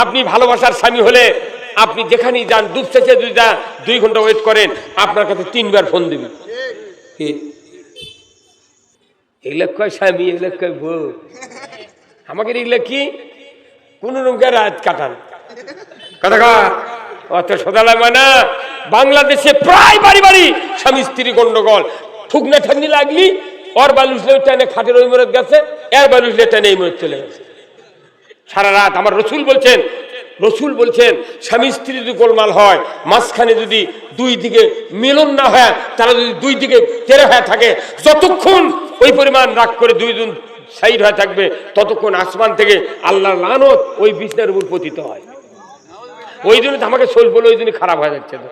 আপনি ভালোবাসার স্বামী হলে আপনি যেখানেই যান দুপসেছে 2 ঘন্টা ওয়েট করেন, আপনার কাছে 3 বার ফোন দিবি। এগুলো কয় স্বামী, এগুলো কয় বউ। আমাকে এগুলো কি কোন রকমের রাত কাটান কথা অত সদালা মানা। বাংলাদেশে প্রায় বাড়ি বাড়ি স্বামী স্ত্রী গন্ডগোল। ঠুকনা ঠাকনি লাগলি ওর বালুসলে টেনে খাটের ওই মরত গেছে, এর বালুসলে টেনে এই মরত চলে গেছে সারা রাত। আমার রসুল বলছেন স্বামী স্ত্রী যদি গোলমাল হয়, মাঝখানে যদি 2 দিকে মিলন না হয়, তারা যদি 2 দিকে তেরে হয়ে থাকে, যতক্ষণ ওই পরিমাণ রাগ করে 2 জন সাইড হয়ে থাকবে, ততক্ষণ আসমান থেকে আল্লাহর লানত ওই বিছনার উপর পতিত হয়। ওই জন্য আমাকে সোল বলে ওই জন্য খারাপ হয়ে যাচ্ছে। তো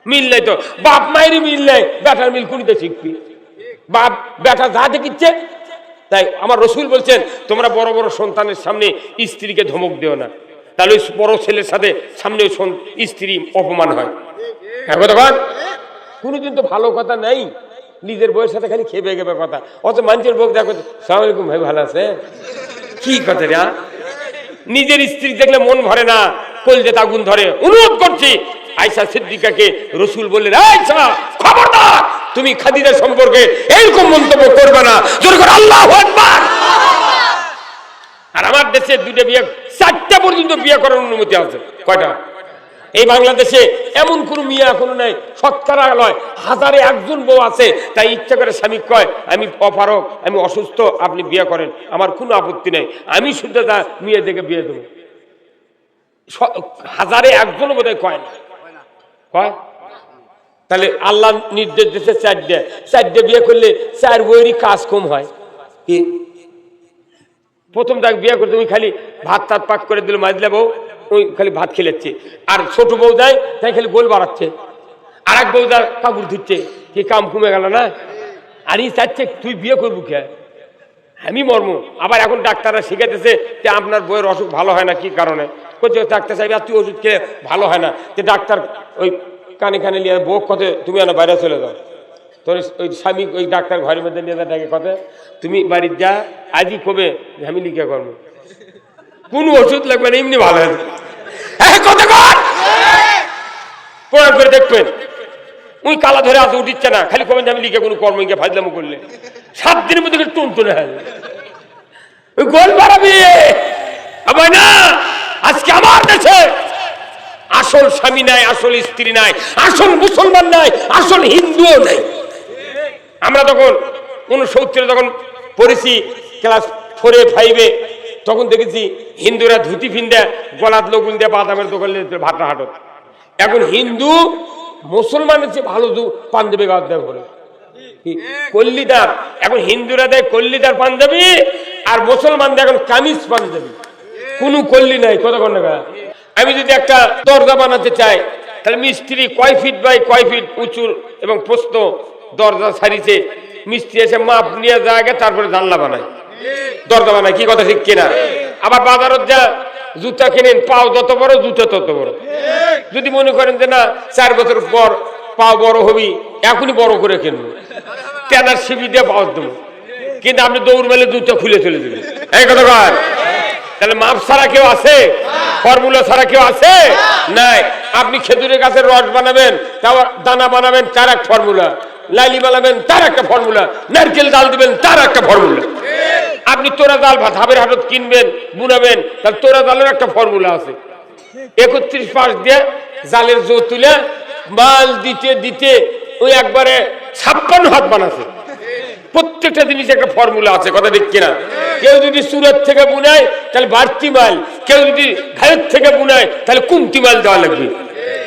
মিল নাই, তো বাপ মায়েরই মিল নাই, বেটার মিল কুড়িতে শিখবি। বাপ বেটা যা দেখিচ্ছে তাই। আমার রসুল বলছেন তোমরা বড় বড় সন্তানের সামনে স্ত্রীকে ধমক দিও না, তাহলে ওই বড় ছেলের সাথে সামনে স্ত্রী অপমান হয়। কোনোদিন তো ভালো কথা নাই, নিজের বউয়ের সাথে খালি খেপে খেপে কথা। অত মানুষের বউ দেখো, সালাম আলাইকুম ভাই, ভালো আছে, কি কথা রে। নিজের স্ত্রী দেখলে মন ভরে না, কলজেতে আগুন ধরে। অনুরোধ করছি আয়েশা সিদ্দিকাকে রসুল বললেন, আয়েশা খবরদার, তুমি খাদিজা সম্পর্কে এরকম মন্তব্য করবে না। জোরে করে আল্লাহু আকবার। আর আমার দেশে 2টা বিয়ে, 4টা পর্যন্ত বিয়ে করার অনুমতি আছে। কয়টা? এই বাংলাদেশে এমন কোন মেয়ে এখনো নাই, শতকরা নয় 1000-এ 1জন বউ আছে, তাই ইচ্ছা করে স্বামী কয় আমি অপারক, আমি অসুস্থ, আপনি বিয়ে করেন, আমার কোনো আপত্তি নেই, আমি শুধু তা মেয়ে দেখে বিয়ে দেবো। 1000-এ 1জনও বোধহয় কয় না, কয়। তাহলে আল্লাহ নির্দেশ দিচ্ছে 4টে বিয়ে করলে 4 বইয়েরই কাজ কম হয়। কি প্রথম তাকে বিয়ে করতে তুমি খালি ভাত টাত পাক করে দিল, মাজলে বউ ওই খালি ভাত খেলেছে, আর ছোট বউ দেয় তাই খালি গোল বাড়াচ্ছে, আর এক বউ দেয় কাপড় ধুচ্ছে, কি কাম কমে গেল না। আর ই চাচ্ছে তুই বিয়ে করবো কে, আমি মর্ম। আবার এখন ডাক্তাররা শিখাইতেছে যে আপনার বইয়ের অসুখ ভালো হয় না, কি কারণে করছে ডাক্তার সাহেব, আর তুই ওষুধ খেয়ে ভালো হয় না, যে ডাক্তার ওই কানে কানে নিয়ে বউ কথা তুমি না বাইরে চলে যাও। তোর ওই স্বামী ওই ডাক্তার ঘরের মধ্যে নিয়ে ডাকে কথা, তুমি বাড়ির যা, আজই কবে আমি লিখে করবো, কোনো ওষুধ লাগবে না, এমনি ভালো হবে। প্রয়োগ করে দেখবেন ওই কালা ধরে আসে উঠিচ্ছে না, খালি কবেন আমি লিখে কোনো কর্ম গিয়ে ফাজলামো করলে 7 দিনের মধ্যে টুনটুনে হয় ওই গোল বাড়াবি আবার না। আজকে আমার দেশে আসল স্বামী নাই, আসল স্ত্রী নাই, আসল মুসলমান নাই, আসল হিন্দুও নাই। আমরা তখন 69-এ যখন পড়েছি ক্লাস 4-এ 5-এ, তখন দেখেছি হিন্দুরা ধুতি ফিন্দা গলাত লগুন দিয়ে বাদামের দোকান ভাটা হাঁটত। এখন হিন্দু মুসলমানের চেয়ে ভালো পাঞ্জাবি গাছ দেয় ঘরে, কল্লিদার। এখন হিন্দুরা দেয় কল্লিদার পাঞ্জাবি, আর মুসলমানদের এখন কামিজ পাঞ্জাবি, কোনো কল্লি নাই। কতক্ষণ না, আমি যদি একটা দরজা বানাতে চাই, তাহলে মিস্ত্রি কয় ফিট বাই কয় ফিট উঁচু এবং প্রস্থ দরজা সারিছে, মিস্ত্রি এসে মাপ নিয়ে যায়, তারপরে জানলা বানায়, দরজা বানায়। কি কথা ঠিক কিনা? আবার বাজারত যা জুতা কিনেন, পাও যত বড় জুতা তত বড়। যদি মনে করেন যে না 4 বছর পর পাও বড় হবি, এখনই বড় করে কিনবো, তেনার শিবি দিয়ে পাও দেবো, কিন্তু আপনি দৌড় মেলে জুতা খুলে চলে দেবেন। এই কথা কর। তাহলে মাপ ছাড়া কেউ আছে? ফর্মুলা ছাড়া কেউ আছে? নাই। আপনি খেজুরের গাছের রস বানাবেন, দানা বানাবেন, তার এক ফর্মুলা, লাইলি বানাবেন, তার একটা ফর্মুলা, নারকেল ডাল দিবেন, তার একটা ফর্মুলা। আপনি তোরা জাল ধাবের হাটত কিনবেন, বুনাবেন, তাহলে তোরা জালের একটা ফর্মুলা আছে। 31 পাশ দিয়ে জালের জো তুলে মাল দিতে দিতে ওই একবারে 56 হাত বানাছে। প্রত্যেকটা জিনিস একটা ফর্মুলা আছে। কথা ঠিক কিনা? কেউ যদি সুরত থেকে বুনায় তাহলে বাড়তি মাল, কেউ যদি ঘায়ের থেকে বুনায় তাহলে কমতি মাল দেওয়া লাগবে।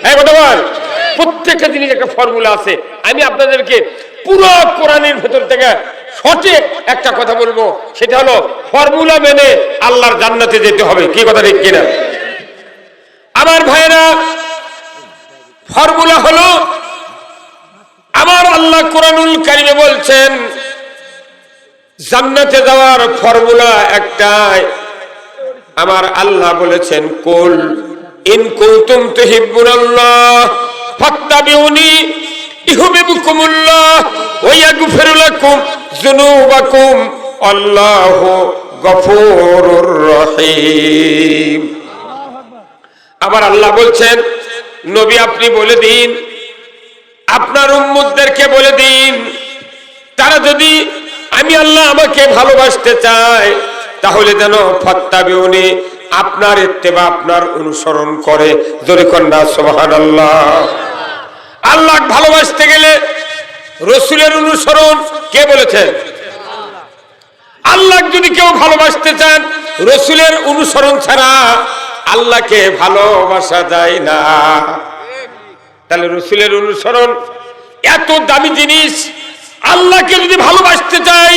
হ্যাঁ কথা বল। প্রত্যেকটা জিনিস একটা ফর্মুলা আছে। আমি আপনাদেরকে পুরো কোরআনের ভেতর থেকে সঠিক একটা কথা বলবো, সেটা হলো ফর্মুলা মেনে আল্লাহর জান্নাতে যেতে হবে। কি কথা ঠিক কিনা? আমার ভাইরা, ফর্মুলা হলো আমার আল্লাহ কোরআনুল কারিমে বলছেন জান্নাতে যাওয়ার ফর্মুলা একটাই। আমার আল্লাহ বলেছেন কুল ইন কুনতুম তুহিব্বুনাল্লাহ ফাত্তাবিউনি ইউহিব্বুকুমুল্লাহ ওয়া ইয়াগফির লাকুম যুনুবাকুম আল্লাহু গফুরুর রহিম। আবার আল্লাহ বলছেন, নবী আপনি বলে দিন, আপনার উম্মতদেরকে বলে দিন, তারা যদি আমি আল্লাহ আমাকে ভালোবাসতে চায় তাহলে যেন ফাত্তাবিউনি, আপনার ইত্তেবা, আপনার অনুসরণ করে। জোরে কন্যা সুবহানাল্লাহ। আল্লাহ ভালোবাসতে গেলে রসুলের অনুসরণ কে বলেছেন? আল্লাহ যদি কেউ ভালোবাসতে চান রসুলের অনুসরণ ছাড়া আল্লাহকে ভালোবাসা যায় না। তাহলে রসুলের অনুসরণ এত দামি জিনিস। আল্লাহকে যদি ভালোবাসতে চাই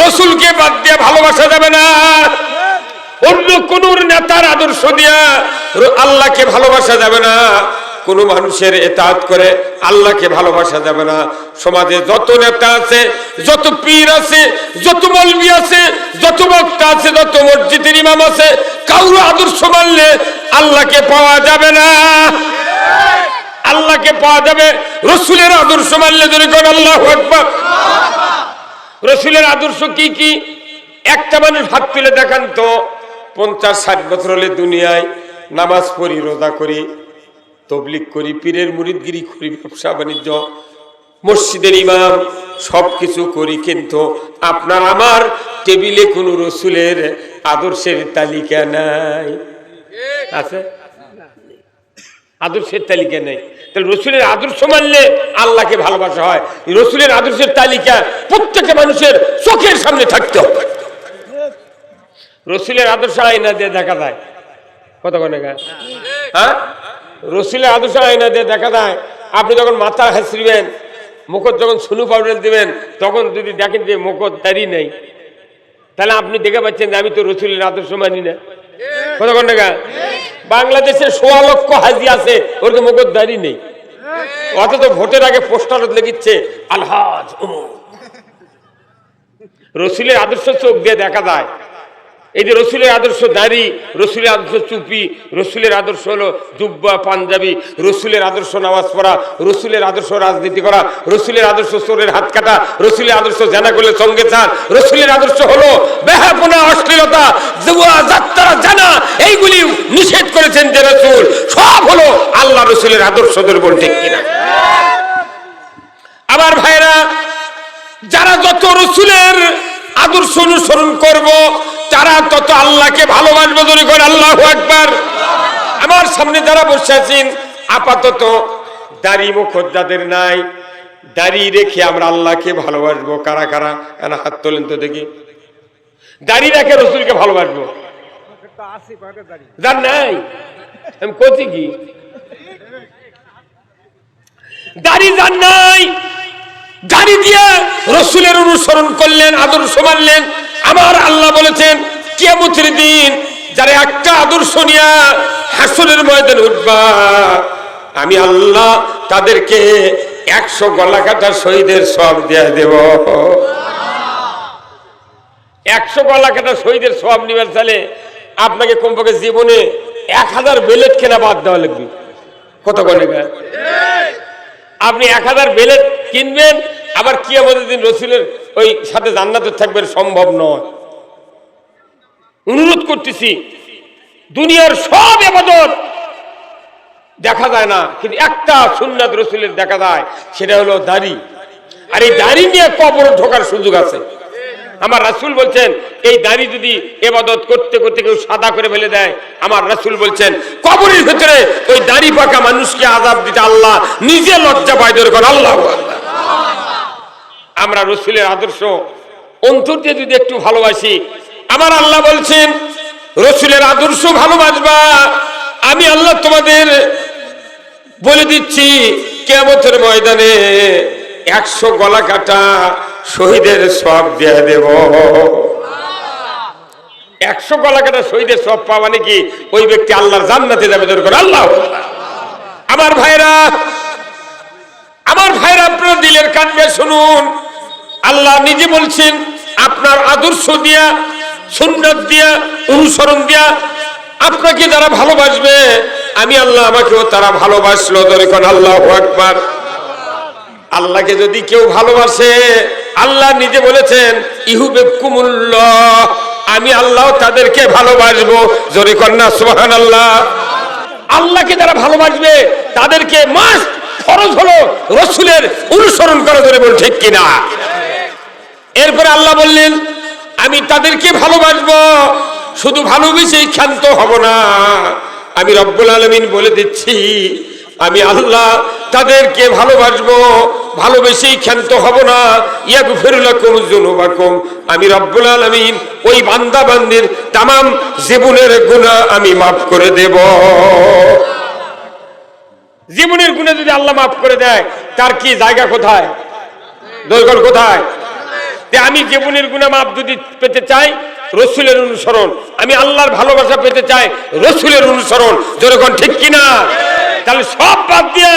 রসুলকে বাদ দিয়ে ভালোবাসা যাবে না। অন্য কোন নেতার আদর্শ দিয়া আল্লাহকে ভালোবাসা যাবে না। কোন মানুষের ইতাআত করে আল্লাহকে ভালোবাসা যাবে না। সমাজে যত নেতা আছে, যত পীর আছে, যত মৌলবি আছে, যত বক্তা আছে, যত মসজিদের ইমাম আছে, কারো আদর্শ মানলে আল্লাহকে পাওয়া যাবে না। আল্লাহকে পাওয়া যাবে রসুলের আদর্শ মানলে। ধরে কোন আল্লাহু আকবার। রসুলের আদর্শ কি কি? একটা মানুষ হাত তুলে দেখান তো, 50-60 বছর হলে দুনিয়ায় নামাজ পড়ি, রোজা করি, তবলিগ করি, পীরের মুরিদগিরি করি, ব্যবসা বাণিজ্য, মসজিদের ইমাম, সবকিছু করি, কিন্তু আপনার আমার টেবিলে কোন রসুলের আদর্শের তালিকা নাই। আছে? আদর্শের তালিকা নেই। তাহলে রসুলের আদর্শ মানলে আল্লাহকে ভালোবাসা হয়। রসুলের আদর্শের তালিকা প্রত্যেকটা মানুষের চোখের সামনে থাকতে হবে। রসুলের আদর্শ আয়না দিয়ে দেখা যায়। কত কোন হ্যাঁ, রসুলের আদর্শ আয়না দিয়ে দেখা যায়। আপনি যখন মাথা হাসিবেন, মুখত যখন সুনু পাউডার দিবেন, তখন যদি দেখেন যে মুখত দাড়ি নেই, তাহলে আপনি দেখে পাচ্ছেন যে আমি তো রসুলের আদর্শ মানি না। কত কোন টাকা? বাংলাদেশে 16 লক্ষ হাজি আছে, ওর তো মুখত দাড়ি নেই, অথচ ভোটের আগে পোস্টার লিখিচ্ছে আলহাজ উমর। রসুলের আদর্শ চোখ দিয়ে দেখা যায়। এই যে রসুলের আদর্শ দাড়ি, রসুলের আদর্শ চুপি, রসুলের আদর্শ হলো জুব্বা পাঞ্জাবি, রসুলের আদর্শ নামাজ পড়া, রসুলের আদর্শ রাজনীতি করা, রসুলের আদর্শ চোরের হাত কাটা, রসুলের আদর্শ জানা করলে সঙ্গে চান, রসুলের আদর্শ হলো বেহাপনা, অশ্লীলতা, জুয়া, যাত্রা, জানা, এইগুলি নিষেধ করেছেন যে রসুল। সব হলো আল্লাহ রসুলের আদর্শ। দুর্বল ঠিক কিনা? আমার ভাইরা, যারা যত রসুলের আদর্শ অনুসরণ করব তারা তত আল্লাহকে ভালোবাসবো। ধরে করে আল্লাহু আকবার। আমার সামনে যারা বসে আছেন আপাতত দাড়ি মুখত যাদের নাই, দাড়ি রেখে আমরা আল্লাহকে ভালোবাসবো কারা কারা? হাত তোলেন তো দেখি। দাড়ি রেখে রসুলকে ভালোবাসবো যার নাই, আমি করছি কি? দাড়ি যার নাই, দাড়ি দিয়ে রসুলের অনুসরণ করলেন, আদর্শ মানলেন। আমার আল্লাহ বলেছেন কিয়ামতের দিন যারা একটা আদর্শ নিয়ে হাসরের ময়দানে উঠবা, আমি আল্লাহ তাদেরকে 100 গলা কাটা শহীদের সওয়াব দিয়ে দেব। 100 গলা কাটা শহীদের সওয়াব নিবার চাইলে আপনাকে কমপক্ষে জীবনে 1000 বেলেট কেনা বাদ দেওয়া লাগবে। কত করে? আপনি 1000 বেলেট কিনবেন, আবার কিয়ামতের দিন রসুলের ওই সাথে জান্নাতে থাকবেন, সম্ভব নয়। অনুরোধ করতেছি, দুনিয়ার সব ইবাদত দেখা যায় না, কিন্তু একটা সুন্নাত রসুলের দেখা যায়, সেটা হলো দাড়ি। আর এই দাড়ি নিয়ে কবর ঢোকার সুযোগ আছে। আমার রাসূল বলছেন এই দাড়ি যদি ইবাদত করতে করতে কেউ সাদা করে ফেলে দেয়, আমার রাসূল বলছেন কবরের ভিতরে ওই দাড়ি পাকা মানুষকে আযাব দিতে আল্লাহ নিজে লজ্জা পায়। ধরে কর আল্লাহু আকবার। আমরা রসুলের আদর্শ অন্তর দিয়ে যদি একটু ভালোবাসি, আমার আল্লাহ বলছেন রসুলের আদর্শ ভালোবাসবা, আমি আল্লাহ তোমাদের বলে দিচ্ছি কিয়ামতের ময়দানে 100 গলা কাটা শহীদের সওয়াব দিয়ে দেব। 100 গলা কাটা শহীদের সওয়াব পাওয়া মানে কি? ওই ব্যক্তি আল্লাহর জান্নাতে যাবে। ধরে কর আল্লাহ। আমার ভাইরা, আপনার দিলের কান দিয়ে শুনুন, আল্লাহ নিজে বলছেন আপনার আদর্শ দিয়া, সুন্নাত দিয়া, অনুসরণ দিয়া আপনাকে যারা ভালোবাসবে আমি আল্লাহ আমাকেও তারা ভালোবাসলো। ধরে কোন আল্লাহু আকবার। আল্লাহকে যদি কেউ ভালোবাসে, আল্লাহ নিজে বলেছেন ইউহিব্বুকুমুল্লাহ, আমি আল্লাহ তাদেরকে ভালোবাসবো। জোরে কন্যা সুবহানাল্লাহ। আল্লাহকে যারা ভালোবাসবে তাদেরকে মাস্ট ফরজ হলো রাসূলের অনুসরণ করা, ধরে বল ঠিক কিনা। এরপরে আল্লাহ বললেন আমি তাদেরকে ভালোবাসবো, শুধু ভালোবেসেই ক্ষান্ত হব না। আমি রব্বুল আলামিন বলে দিচ্ছি আমি আল্লাহ তাদেরকে ভালোবাসবো, ভালোবেসেই ক্ষান্ত হব না। ইয়াগফিরু লাকুম যুনুবাকুম, আমি রব্বুল আলামিন ওই বান্দা বান্দির तमाम জীবনের গুনাহ আমি maaf করে দেব। জীবনের গুনাহ যদি আল্লাহ maaf করে দেয় তার কি জায়গা কোথায়, দরকার কোথায়? আমি জীবনের গুনাহ maaf যদি পেতে চাই রাসূলের অনুসরণ, আমি আল্লাহর ভালোবাসা পেতে চাই রাসূলের অনুসরণ, যেরকম ঠিক কিনা। তাহলে সব বাদ দিয়া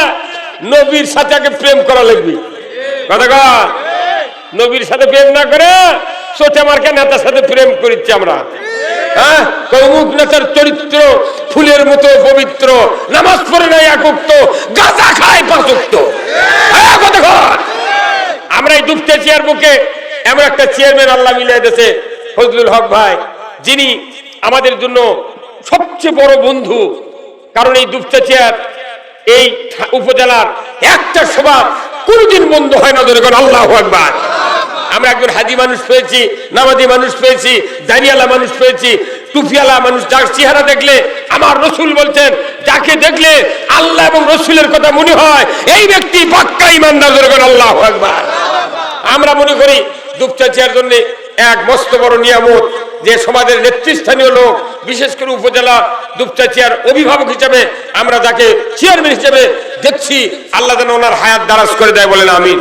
নবীর সাথে আগে প্রেম করা লাগবে। কথা কয় নবীর সাথে প্রেম না করে সোটে মার্কা নেতার সাথে প্রেম করিচ্ছি আমরা। হ্যাঁ, কৌমুক নেতার চরিত্র ফুলের মতো পবিত্র, নামাজ পড়ে নাই এক ওয়াক্ত, গাঁজা খায় 5 ওয়াক্ত। কথা কয় আমরা এই দুপতে চেয়ার বুকে এমন একটা চেয়ারম্যান আল্লাহ মিলিয়ে দিয়েছে ফজলুল হক ভাই, যিনি আমাদের জন্য সবচেয়ে বড় বন্ধু। কারণ এই দুপতে চেয়ার এই উপজেলার একটা সভা কোনদিন বন্ধ হয় না, ধরে আল্লাহু আকবার। আমরা একজন হাজি মানুষ পেয়েছি, নামাজি মানুষ পেয়েছি, দাড়িওয়ালা মানুষ পেয়েছি, টুপিওয়ালা মানুষ, যার চেহারা দেখলে আমার রাসূল বলছেন যাকে দেখলে আল্লাহ এবং রাসূলের কথা মনে হয় এই ব্যক্তি পাক্কা ঈমানদার, ধরে আল্লাহু আকবার। আমরা মনে করি দুপচা চেয়ার জন্য এক মস্ত বড় নিয়ামত, যে সমাজের নেতৃস্থানীয় লোক, বিশেষ করে উপজেলা দুপচা চেয়ার অভিভাবক হিসেবে আমরা যাকে চেয়ারম্যান হিসেবে দেখছি, আল্লাহ যেন ওনার হায়াত দারাজ করে দেয়, বলেন আমিন।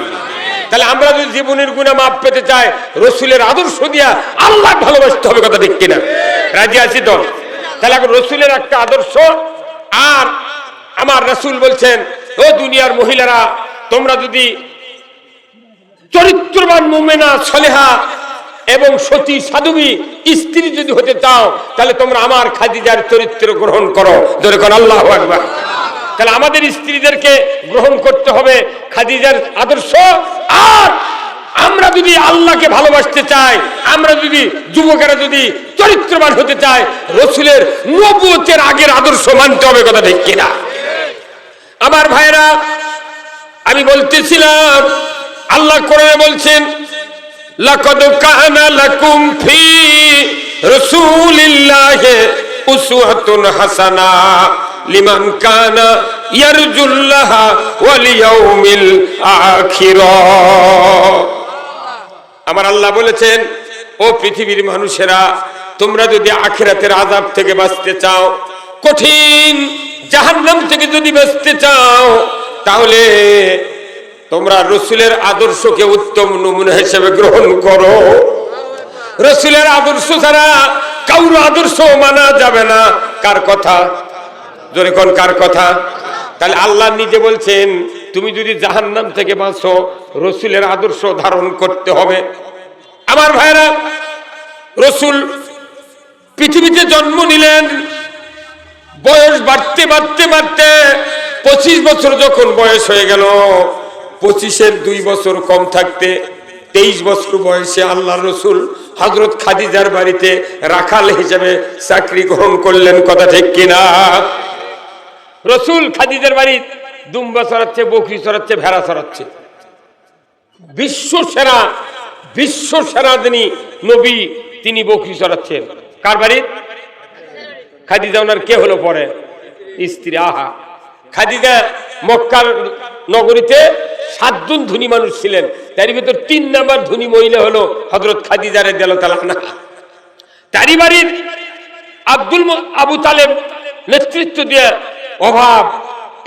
তাহলে আমরা যদি জীবনের গুনাহ মাপ পেতে চাই রাসূলের আদর্শ দিয়া আল্লাহ ভালোবাসতে হবে, কথা ঠিক কিনা? রাজি আছি তো? তাহলে এখন রাসূলের একটা আদর্শ, আর আমার রাসূল বলছেন ও দুনিয়ার মহিলারা, তোমরা যদি চরিত্রবান মুমিনা সলেহা এবং সতী সাধবী স্ত্রী যদি হতে চাও তাহলে তোমরা আমার খাদিজার চরিত্র গ্রহণ করো, ধরে কোন আল্লাহু আকবার। তাহলে আমাদের স্ত্রীদেরকে গ্রহণ করতে হবে খাদিজার আদর্শ। আর আমরা যদি আল্লাহকে ভালোবাসতে চাই, আমরা যদি যুবকেরা যদি চরিত্রবান হতে চাই, রাসূলের নবুয়তের আগের আদর্শ মানতে হবে, কথা ঠিক কিনা? আমার ভাইরা, আমি বলতেছিলাম আল্লাহ কোরআনে বলছেন লাকাদ কানা লাকুম ফি রাসূলিল্লাহি উসওয়াতুন হাসানা লিমান কানা ইয়ারজুল্লাহা ওয়াল ইয়াউমিল আখির। আমার আল্লাহ বলেছেন ও পৃথিবীর মানুষেরা, তোমরা যদি আখিরাতের আযাব থেকে বাঁচতে চাও, কঠিন জাহান্নাম থেকে যদি বাঁচতে চাও, তাহলে তোমরা রাসূলের আদর্শকে উত্তম নমুনা হিসেবে গ্রহণ করো। রাসূলের আদর্শ ছাড়া কারোর আদর্শ মানা যাবে না। কার কথা? জোরে কোন কার কথা? তাহলে আল্লাহ নিজে বলছেন তুমি যদি জাহান্নাম থেকে বাঁচো রাসূলের আদর্শ ধারণ করতে হবে। আমার ভাইরা, রাসূল পৃথিবীতে জন্ম নিলেন, বয়স বাড়তে বাড়তে বাড়তে 25 বছর যখন বয়স হয়ে গেল, 25-এর 2 বছর কম থাকতে 23 বছর বয়সে আল্লাহ রাসূল হযরত খাদিজার বাড়িতে রাখাল হিসেবে চাকরি গ্রহণ করলেন, কথা ঠিক কিনা? রাসূল খাদিজার বাড়ি দুম্বা চড়াচ্ছে, বকরি চড়াচ্ছে, ভেড়া চড়াচ্ছে। বিশ্ব সেরা যিনি নবী, তিনি বকরি চড়াচ্ছেন। কার বাড়ি? খাদিজা ওনার কে হলো পরে? স্ত্রী। আহা, খাদিজা মক্কার নগরীতে 7 জন ধনী মানুষ ছিলেন, তার ভিতর 3 নাম্বার ধনী মহিলা হলো হযরত খাদিজা রাদিয়াল্লাহু তাআলা আনহা। তারই বাড়ির আবু তালেব নেতৃত্ব দিয়ে অভাব,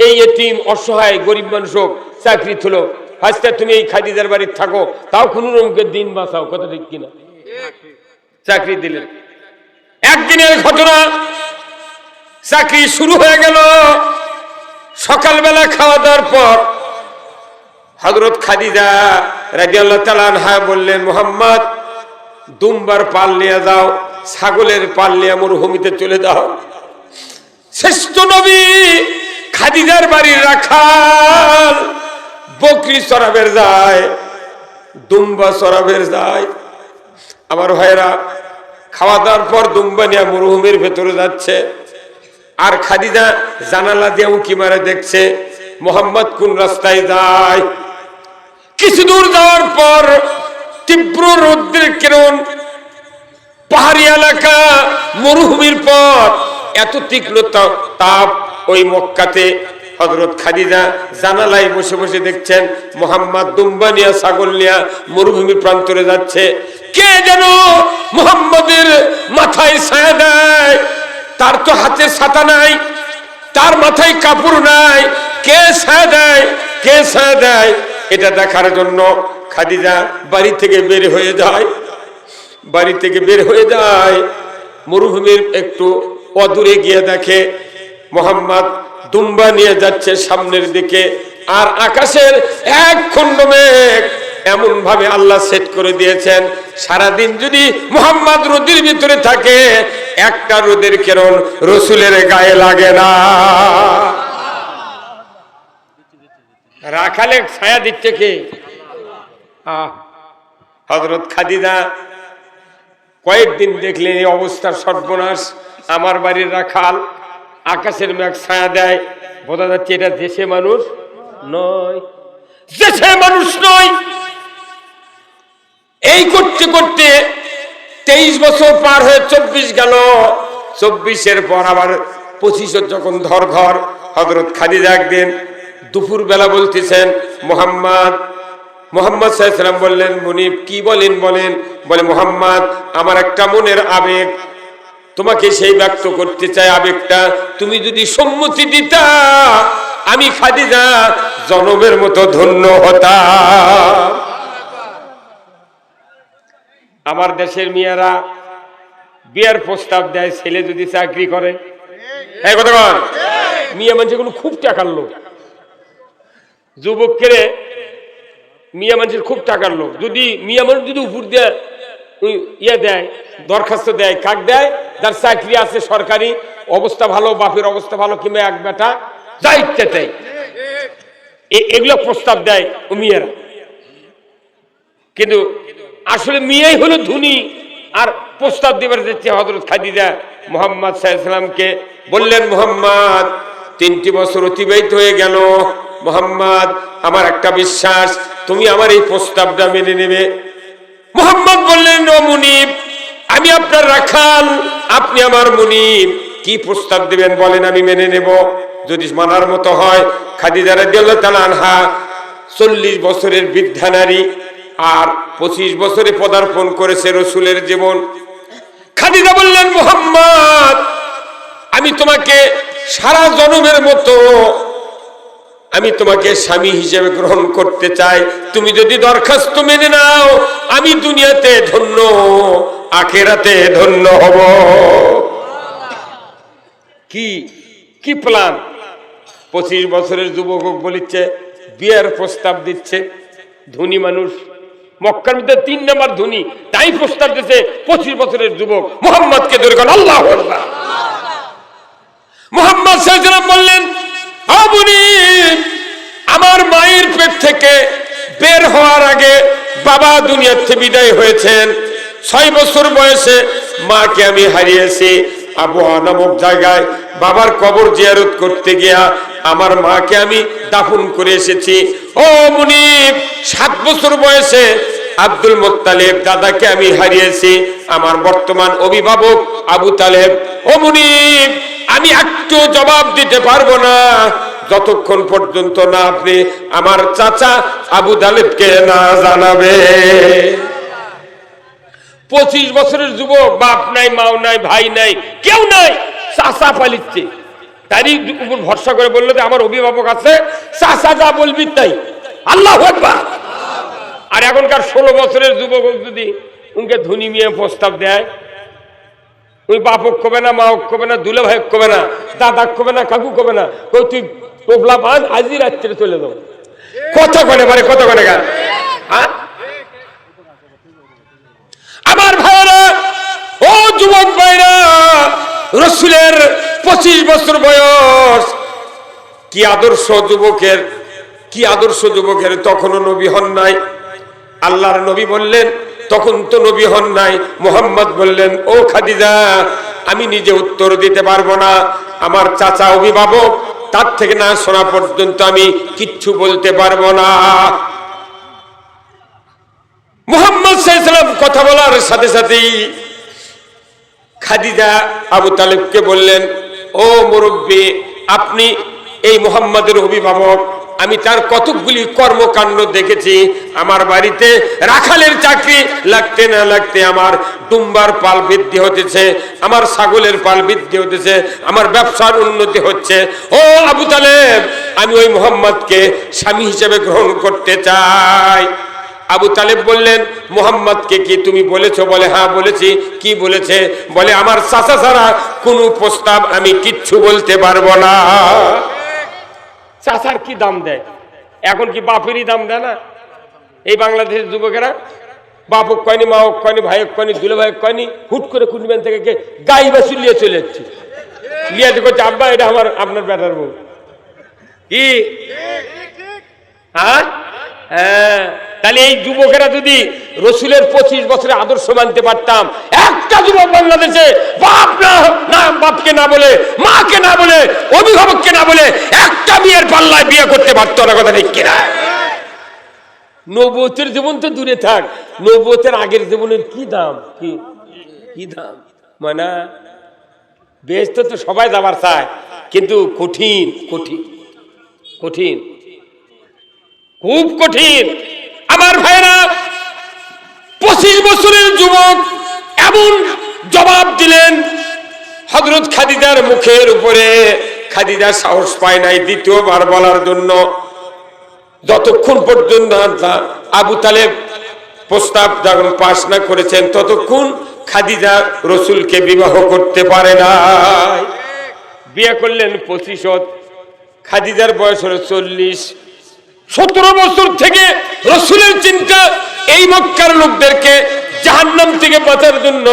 এই এতিম অসহায় গরিব মানুষক চাকরি থলো, আজকে তুমি এই খাদিজার বাড়িতে থাকো, তাও কোন রকমকে দিন বাঁচাও, কথা ঠিক কিনা? চাকরি দিলেন। একদিনের ঘটনা, চাকরি শুরু হয়ে গেল। সকালবেলা খাওয়া দাওয়ার পর হযরত খাদিজা রাদিয়াল্লাহু তাআলা আনহা বললেন, মুহাম্মদ দুম্বার পাল নিয়ে যাও, ছাগলের পাল নিয়ে মরুভূমিতে চলে যাও। শ্রেষ্ঠ নবী খাদিজার বাড়ির রাখাল বকরি চড়াবের যায়, দুম্বা চড়াবের যায়। আমার ভাইরা, খাওয়া দাওয়ার পর দুম্বা নিয়ে মরুভূমির ভেতরে যাচ্ছে। আর খাদিজা জানালা দিয়ে উঁকি মারে দেখছে মোহাম্মদ কোন রাস্তায় যায়। কিছু দূর যাওয়ার পর তীব্র রৌদ্রের কিরণ, পাহাড়ি এলাকা, মরুভূমির পথ, এত তীক্ষ্ণ তাপ ওই মক্কাতে। হযরত খাদিজা জানালায় বসে বসে দেখছেন মুহাম্মদ দুম্বা নিয়া, ছাগল নিয়া মরুভূমির প্রান্তরে যাচ্ছে। কে যেন মুহাম্মদের মাথায় ছায়া দেয়, তার তো হাতে ছাতা নাই, তার মাথায় কাপড় নাই, কে ছায়া দেয়, কে ছায়া দেয়, এটা দেখার জন্য খাদিজা বাড়ি থেকে বের হয়ে যায়। বাড়ি থেকে বের হয়ে যায়, মরুভূমির একটু অদূরে গিয়ে দেখে মুহাম্মদ দুম্বা নিয়ে যাচ্ছে সামনের দিকে। আর আকাশের এক খণ্ড মেঘ এমন ভাবে আল্লাহ সেট করে দিয়েছেন, সারাদিন যদি মুহাম্মদ রোদের ভিতরে থাকে, একটা রোদের কিরণ রসুলের গায়ে লাগে না। রাখালে ছায়া দিচ্ছে কে? হযরত খাদিজা কয়েকদিন দেখলেন এই অবস্থার সর্বনাশ। আমার বাড়ির রাখাল, আকাশের মেঘ ছায়া দেয়, বোঝা যাচ্ছে এটা দেশে মানুষ নয়, দেশে মানুষ নয়। এই করতে করতে 23 বছর পার হয়ে 24 গেল। 24-এর পর আবার 25 যখন ধর হযরত খাদিজা একদিন দুপুর বেলা বলতেছেন মুহাম্মদ সাল্লাল্লাহু আলাইহি ওয়াসাল্লাম বললেন, মুনিব কি বলেন? বলে মুহাম্মদ আমার একটা মনের আবেগ তোমাকে সেই ব্যক্ত করতে চাই। আবেগটা তুমি যদি সম্মতি দিতা, আমি খাদিজা জনমের মতো ধন্য হতাম। আমার দেশের মেয়েরা বিয়ের প্রস্তাব দেয় ছেলে যদি চাকরি করে। এই কথা বল, মেয়ে মানুষগুলো খুব টাকার লোক, যুবককে মিয়া মানুষের খুব টাকার লোক। যদি মিয়া মানুষ যদি উপর দেয় দেয়, দরখাস্ত দেয়, কাক দেয় যার চাকরি আছে, সরকারি অবস্থা ভালো, বাপের অবস্থা ভালো, কিংবা এক বেটা যা ইচ্ছে দেয়, এগুলো প্রস্তাব দেয় ও মেয়েরা। কিন্তু আসলে মেয়েই হলো ধনী। আর প্রস্তাব দেবার যাচ্ছে হযরত খাদিজা মুহাম্মদ সাল্লাল্লাহু আলাইহি ওয়াসাল্লামকে বললেন, মুহাম্মদ 3টি বছর অতিবাহিত হয়ে গেল, মুহাম্মদ আমার একটা বিশ্বাস, তুমি আমার এই প্রস্তাবটা মেনে নেবে। মুহাম্মদ বললেন, ও মুনিব, আমি আপনার রাখাল, আপনি আমার মুনিব, কি প্রস্তাব দিবেন বলেন, আমি মেনে নেব যদি মানার মতো হয়। খাদিজা রাদিয়াল্লাহু তাআলা আনহা 40 বছরের বৃদ্ধা নারী, আর 25 বছরে পদার্পণ করেছে রসুলের জীবন। খাদিজা বললেন, মুহাম্মদ আমি তোমাকে সারা জনমের মতো আমি তোমাকে স্বামী হিসেবে গ্রহণ করতে চাই। তুমি যদি দরখাস্ত মেনে নাও, আমি দুনিয়াতে ধন্য, আখিরাতে ধন্য হব। কি প্ল্যান! 25 বছরের যুবক বলিচ্ছে, বিয়ের প্রস্তাব দিচ্ছে, ধনী মানুষ, মক্কার মধ্যে 3 নম্বর ধনী, তাই প্রস্তাব দিচ্ছে 25 বছরের যুবক মুহাম্মদকে ধরে গেল। আল্লাহু আকবার। মুহাম্মদ সাল্লাল্লাহু আলাইহি ওয়াসাল্লাম বললেন, আমার মায়ের পেট থেকে বের হওয়ার আগে বাবা দুনিয়ার থেকে বিদায় হয়েছেন। 6 বছর বয়সে মাকে আমি হারিয়েছি। আবওয়া নামক জায়গায় বাবার কবর জিয়ারত করতে গিয়া আমার মাকে আমি দাফন করে এসেছি। ও মুনিব, 7 বছর বয়সে আব্দুল মুত্তালিব দাদাকে আমি হারিয়েছি, আমার বর্তমান অভিভাবক আবু তালেব। ও মুনিব, আমি একটু জবাব দিতে পারবো না যতক্ষণ পর্যন্ত না আপনি আমার চাচা আবু তালেবকে না জানাবে। 25 বছরের যুবক, বাপ নাই, মাও নাই, ভাই নাই, কেউ নাই, চাচা পালিচ্ছে, তারই উপর ভরসা করে বললো যে আমার অভিভাবক আছে, চাচা যা বলবি তাই। আল্লাহু আকবার। আর এখনকার 16 বছরের যুবক যদি উনকে ধনী মেয়ে প্রস্তাব দেয়, ওই বাপক কবে না, মাওক কবে না, দুলে ভাইক কবে না, দাদাক কবে না, কাকু কবে না, কই তুই টোপলা বাঁধ, আজই রাত্রে চলে যাও। কথা কনে পারে, কথা কনে গান। হ্যাঁ আমার ভাইরা, ও যুবক ভাইরা, রসুলের 25 বছর বয়স, কি আদর্শ যুবকের, কি আদর্শ যুবকের। তখনও নবী হন নাই। আল্লাহর নবী বললেন তখন তো নবী হন নাই। মুহাম্মদ বললেন, ও খাদিজা, আমি নিজে উত্তর দিতে পারবো না, আমার চাচা অভিভাবক, তার থেকে না শোনা পর্যন্ত আমি কিচ্ছু বলতে পারবো না। মুহাম্মদ সাল্লাল্লাহু আলাইহি ওয়াসাল্লাম কথা বলার সাথে সাথেই খাদিজা আবু তালেবকে বললেন, ও মুরব্বী, আপনি এই মুহাম্মাদের অভিভাবক, আমি তার কতকগুলি কর্মকাণ্ড দেখেছি। আমার বাড়িতে রাখালের চাকরি লাগতে না লাগতে আমার দুম্বার পাল বৃদ্ধি হতেছে, আমার ছাগলের পাল বৃদ্ধি হতেছে, আমার ব্যবসার উন্নতি হচ্ছে। ও আবু তালেব, আমি ওই মুহাম্মদকে স্বামী হিসেবে গ্রহণ করতে চাই। আবু তালেব বললেন, মুহাম্মদকে কি তুমি বলেছো? বলে হ্যাঁ বলেছি। কি বলেছে? বলে আমার চাচা ছাড়া কোনো প্রস্তাব আমি কিচ্ছু বলতে পারবো না। চাচার কি দাম দেয়? এখন কি বাপেরই দাম দেয় না? এই বাংলাদেশের যুবকেরা বাপ হোক কয়নি, মা হোক কয়নি, ভাই হোক কয়নি, দুলে ভাই হোক কয়নি, হুট করে কুনবেন থেকে গাই বাসু লিয়ে চলে যাচ্ছে, লিয়ে করছে আব্বা এটা আমার আপনার বেটার বউ। কি হ্যাঁ হ্যাঁ, তাহলে এই যুবকেরা যদি রসুলের 25 বছরের আদর্শ মানতে পারতাম, একটা যুবক বাংলাদেশে বাপ না বাপকে না বলে, মাকে না বলে, অভিভাবককে না বলে একটা বিয়ের পাল্লায় বিয়ে করতে পারতো না। কথা ঠিক কিনা? নবুয়তের জীবন তো দূরে থাক, নবুয়তের আগের জীবনের কি দাম, কি দাম, মানে বেহেশতে তো সবাই যাবার চায়, কিন্তু কঠিন কঠিন কঠিন, খুব কঠিন। আমার ভাইরা, 25 বছরের যুবক এমন জবাব দিলেন হযরত খাদিজার মুখের উপরে। খাদিজা সাহস পায় নাই দ্বিতীয়বার বলার জন্য। যতক্ষণ পর্যন্ত আবু তালেব প্রস্তাব যখন পাশ না করেছেন, ততক্ষণ খাদিজা রসুলকে বিবাহ করতে পারে নাই। বিয়ে করলেন 25, খাদিজার বয়স হলো 40। 17 বছর থেকে রসুলের চিন্তা এই মক্কার লোকদেরকে জাহান্নাম থেকে বাঁচার জন্য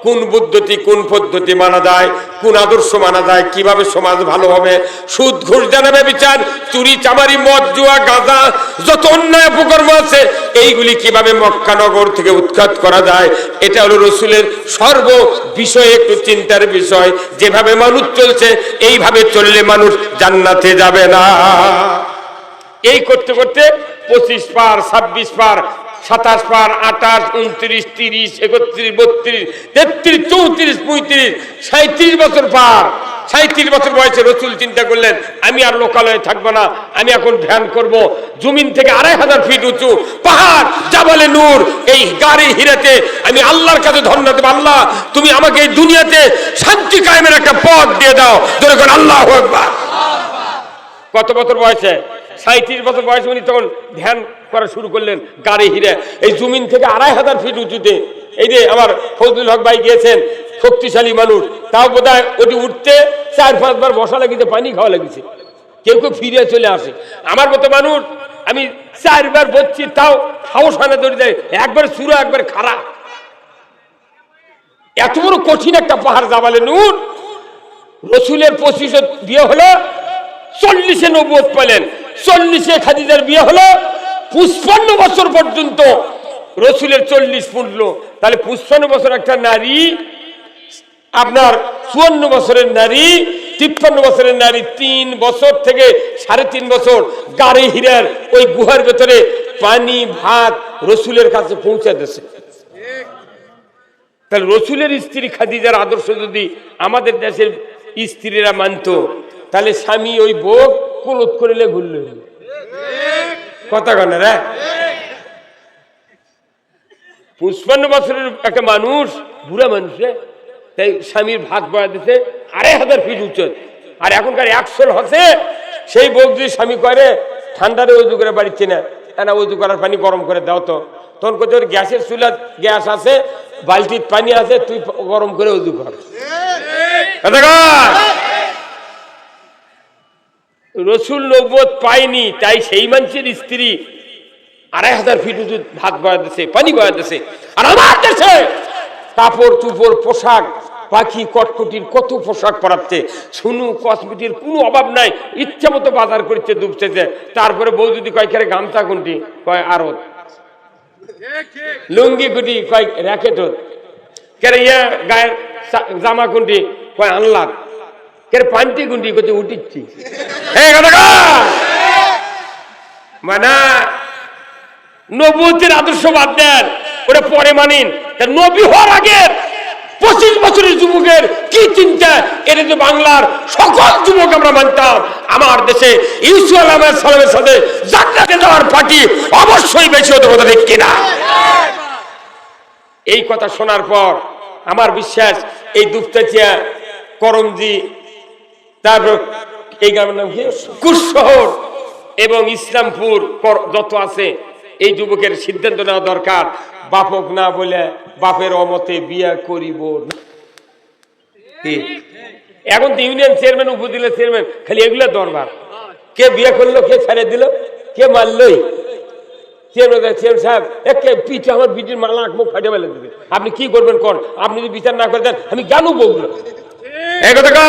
কোন পদ্ধতি কোন পদ্ধতি মানা যায়, কোন আদর্শ মানা যায়, কিভাবে সমাজ ভালো হবে, সুদ ঘুষ জানাবে বিচার, চুরি চামারি মদ জুয়া গাঁজা যত অন্যায় অপকর্ম আছে এইগুলি কিভাবে মক্কা নগর থেকে উৎখাত করা যায়, এটা হলো রসুলের সর্ব বিষয়ে একটু চিন্তার বিষয়। যেভাবে মানুষ চলছে এইভাবে চললে মানুষ জান্নাতে যাবে না। এই করতে করতে 25 পার, 26 পার, 27 পার, 28, 29, 30, 31, 32, 33, 34, 35, 37 বছর পার। 37 বছর বয়সে রসুল চিন্তা করলেন, আমি আর লোকালয়ে থাকবো না, আমি এখন ধ্যান করব। জমিন থেকে 2500 ফিট উঁচু পাহাড় জাবালে নূর, এই গাড়ি হিরাতে আমি আল্লাহর কাছে ধন্যবাদ দেব। আল্লাহ, তুমি আমাকে এই দুনিয়াতে শান্তি কায়েমের একটা পথ দিয়ে দাও। ধরে কোন আল্লাহু আকবার। কত বছর বয়সে? 37 বছর বয়সে উনি তখন ধ্যান করা শুরু করলেন গাড়ি হিরে, এই জমিন থেকে 2500 ফিট উঁচুতে। এই যে আমার ফজলুল হক ভাই গিয়েছেন, শক্তিশালী মানুষ, তাও বোধহয় ওটি উঠতে 4-5 বার বসা লাগিয়েছে, পানি খাওয়া লাগিয়েছে, কেউ কেউ ফিরে চলে আসে। আমার মতো মানুষ আমি 4 বার বসছি, তাও সাহস হয় না, ধরে যায় একবার সুরা একবার খারাপ। এত বড় কঠিন একটা পাহাড় জাবালে নূর। রসুলের 25 বিয়ে হলো, 40-এ নবুয়ত পেলেন, 40-এ খাদিজার বিয়ে হলো, 55 বছর পর্যন্ত রসুলের 40 পুরল। তাহলে 55 বছর একটা নারী, আপনার 54 বছরের নারী, 53 বছরের নারী, 3 বছর থেকে 3.5 বছর গাড়ি হিরার ওই গুহার ভেতরে পানি ভাত রসুলের কাছে পৌঁছে দিয়েছে। তাহলে রসুলের স্ত্রী খাদিজার আদর্শ যদি আমাদের দেশের স্ত্রীরা মানত, তাহলে স্বামী ওই বউ কুলত করিলে ঘুরল। কথা কেন রে? 55 বছরের একটা মানুষ, বুড়া মানুষ, তাই স্বামীর ভাত বয়া দিতে 2500 ফিট উচ্চ। আর এখনকার 100 হচ্ছে, সেই বউ যদি স্বামী করে ঠান্ডারে উজু করে বাড়িতে না, না উজু করার পানি গরম করে দাও তো, তখন কোথাও ওর গ্যাসের চুলা গ্যাস আছে, বালতির পানি আছে, তুই গরম করে উজু কর। রসুল নবুয়ত পায়নি, তাই সেই মানুষের স্ত্রী 2500 ফিট উঁচু ভাত বয়া দিছে, পানি বয়া দিছে। আর আমার দেশে কাপড় চুপড় পোশাক পাখি কটকটির কত পোশাক পরাচ্ছে, সুনু কসমেটির কোনো অভাব নাই, ইচ্ছা মতো বাজার করছে ডুবছে। তারপরে বউ যদি কয় খেরে গামছা কোনটি, কয় আরত, লুঙ্গি কুটি কয় র্যাকেট, কে ইয়া গায়ের জামা কোনটি কয় আনলাম, কে পান্টি কোনটি করতে উঠিচ্ছি। মানে নবুয়তের আদর্শ বাদ দেন, ওটা পরে মানিন। নবী হওয়ার আগে 25 বছরের যুবকের কি চিন্তা, এটা যে বাংলার সকল যুবক আমরা মানতাম। আমার দেশে ইউসুফ আলাইহিস সালামের সাথে জান্নাতে যাওয়ার পার্টি অবশ্যই বেশি হতে কথা ঠিক কিনা? এই কথা শোনার পর আমার বিশ্বাস এই দুপচাচিয়া, করমজি, তারপর এই গ্রামের নাম কি কুশহর এবং ইসলামপুর যত আছে, এই যুবকের সিদ্ধান্ত নেওয়া দরকার, বাপক না বলে বাপের অমতে বিয়া করিব না। এখন তো ইউনিয়ন চেয়ারম্যান, উপজেলা চেয়ারম্যান, খালি এগুলো দরবার। কে বিয়ে করলো, কে ছেড়ে দিল, কে মারলই চেয়ারম্যান সাহেব একে পিঠে আমার বিটির মালা মুখ ফাটে ফেলে দেবে। আপনি কি করবেন কোন? আপনি যদি বিচার না করে দেন আমি কেন বলবো? এই কথা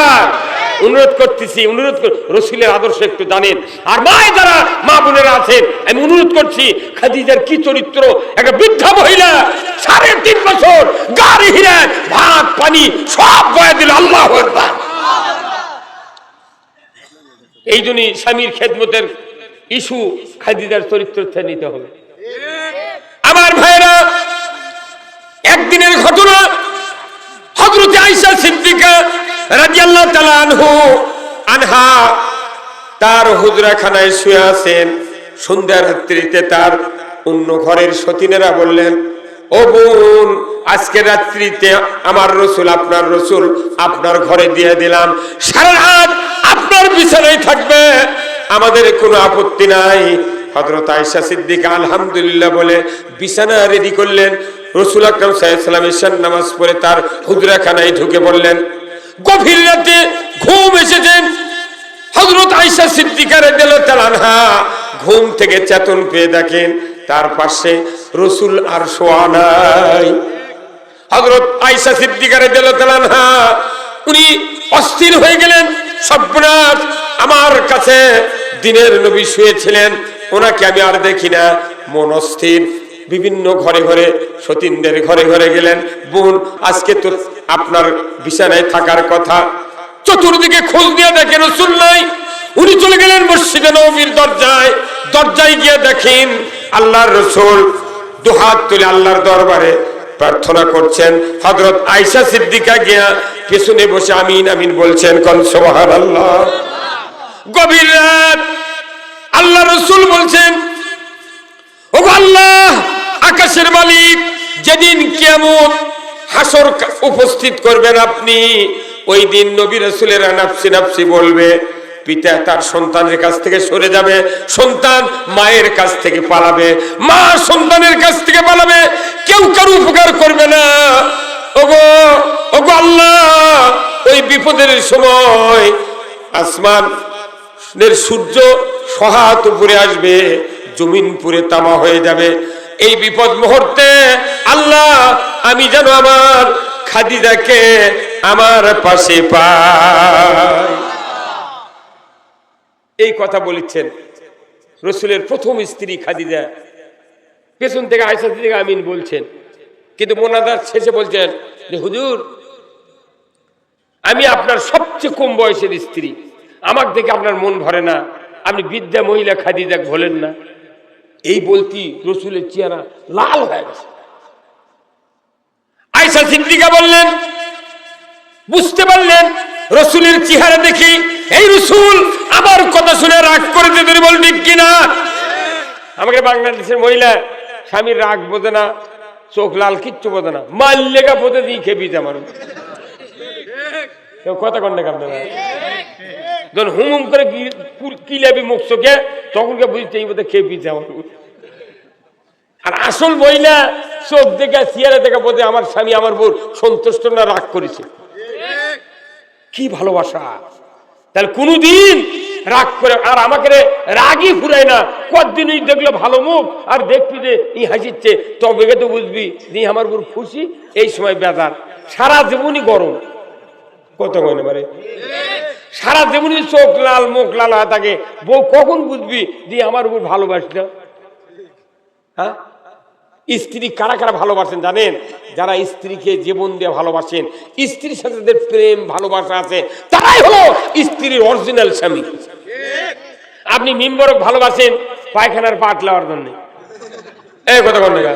অনুরোধ করতেছি, অনুরোধ রসুলের আদর্শ একটু জানেন। আর মায় যারা মা বোনেরা আছেন, আমি অনুরোধ করছি, খাদিজার কি চরিত্র! একটা বৃদ্ধা মহিলা 3.5 বছর গাড়ি হিরে ভাত পানি সব বয়ে দিল। আল্লাহু আকবার। এই জন্যই স্বামীর খেদমতের ইস্যু খাদিজার চরিত্র নিতে হবে। আমার ভাইরা, একদিনের ঘটনা, হযরত আয়েশা সিদ্দিকা রাদিয়াল্লাহু তাআলা আনহা তার হুজরাখানায় শুয়ে আছেন। সন্ধ্যা রাত্রিতে তার অন্য ঘরের সতীনেরা বললেন, ও বোন, আজকে রাত্রিতে আমার রসুল, আপনার রসুল আপনার ঘরে দিয়ে দিলাম, সারা রাত আপনার বিছানায় থাকবে, আমাদের কোনো আপত্তি নাই। হযরত আয়েশা সিদ্দিকা আলহামদুলিল্লাহ বলে বিছানা রেডি করলেন। রাসূল আকরাম সাল্লাল্লাহু আলাইহি ওয়াসাল্লাম ঈশার নামাজ পড়ে তার হুজরাখানায় ঢুকে পড়লেন। গভীর রাতে ঘুম এসেছেন হযরত আয়েশা সিদ্দিকা রাদিয়াল্লাহু তাআলা আনহা। ঘুম থেকে চেতন পেয়ে দেখেন তার পাশে রাসূল আর শোয়া নাই। হযরত আয়েশা সিদ্দিকা রাদিয়াল্লাহু তাআলা আনহা উনি অস্থির হয়ে গেলেন, সর্বনাশ, আমার কাছে দিনের নবী শুয়েছিলেন, ওনাকে আমি আর দেখি না। মন অস্থির, বিভিন্ন ঘরে ঘরে সতীনদের ঘরে ঘরে গেলেন, বোন আজকে তো আপনার বিছানায় থাকার কথা। চতুর্দিকে খোঁজ দিয়ে দেখেন রাসূল নাই। উনি চলে গেলেন মসজিদে নববীর দরজায়। দরজায় গিয়ে দেখেন আল্লাহর রাসূল দুহাত তুলে আল্লাহর দরবারে প্রার্থনা করছেন। হযরত আয়েশা সিদ্দিকা গিয়া পেছনে বসে আমিন আমিন বলছেন, কোন সুবহানাল্লাহ। গভীর রাত, আল্লাহ রাসূল বলছেন, ও আল্লাহ, আকাশের মালিক, যেদিন কিয়ামত হাসর উপস্থিত করবেন আপনি, ওই দিন নবী রাসূলেরা নাফসি নাফসি বলবে, পিতা তার সন্তানের কাছ থেকে সরে যাবে, সন্তান মায়ের কাছ থেকে পালাবে, মা সন্তানের কাছ থেকে পালাবে, কেউ কারো উপকার করবে না। ওগো ওগো আল্লাহ, ওই বিপদের সময় আসমানের সূর্য সহাত উপরে আসবে, জমিন পুরে তামা হয়ে যাবে। এই বিপদ মুহূর্তে আল্লাহ, আমি যেন আমার খাদিজাকে আমার পাশে পাই। এই কথা বলেছেন রাসূলের প্রথম স্ত্রী খাদিজা। পেছন থেকে আয়েশা সিদ্দিকা আমিন বলছেন, কিন্তু মোনাজাত শেষে বলছেন যে হুজুর, আমি আপনার সবচেয়ে কম বয়সের স্ত্রী, আমার দেখে আপনার মন ভরে না, আপনি বৃদ্ধা মহিলা খাদিজা বলেন না। এই বলতি রাসূলের চেহারা লাল হয়ে গেছে। আয়েশা সিদ্দিকা বললেন, বুঝতে পারলেন রাসূলের চেহারা দেখি এই রাসূল আমার কথা শুনে রাগ করে দিতে বল, ঠিক কিনা? আমাকে বাংলাদেশের মহিলা স্বামীর রাগ বোঝে না, চোখ লাল, কিচ্ছু বোঝে না, মাল্লেগা বোঝে দিয়ে খেপি আমার কথা কন্যা কান্দে না। যখন হুম করে কিলাবি মুখ চোখে, তখনকে বুঝতে এই বোধে খেপি আমার। আর আসল মহিলা চোখ দেখে চেহারা দেখে বোধে আমার স্বামী আমার বউ সন্তুষ্ট না, রাগ করেছে। কি ভালোবাসা! তাহলে কোনদিন রাগ করে, আর আমাকে রাগই ফুরায় না, কতদিনই দেখলে ভালো মুখ, আর দেখবি যে ই হাসিচ্ছে, তবে তো বুঝবি যে আমার বউ খুশি। এই সময় বেজার, সারা জীবনই গরম। কত মনে পারে সারা জীবনই চোখ লাল, মুখ লাল হয়ে থাকে, বউ কখন বুঝবি যে আমার বউ ভালোবাসি না? হ্যাঁ, স্ত্রী কারা কারা ভালোবাসেন জানেন? যারা স্ত্রীকে জীবন দিয়ে ভালোবাসেন, স্ত্রীর সাথে যাদের প্রেম ভালোবাসা আছে, তারাই হলো স্ত্রীর অরিজিনাল স্বামী। আপনি মিম্বরক ভালোবাসেন পায়খানার পাট লওয়ার জন্য, এই কথা বল না।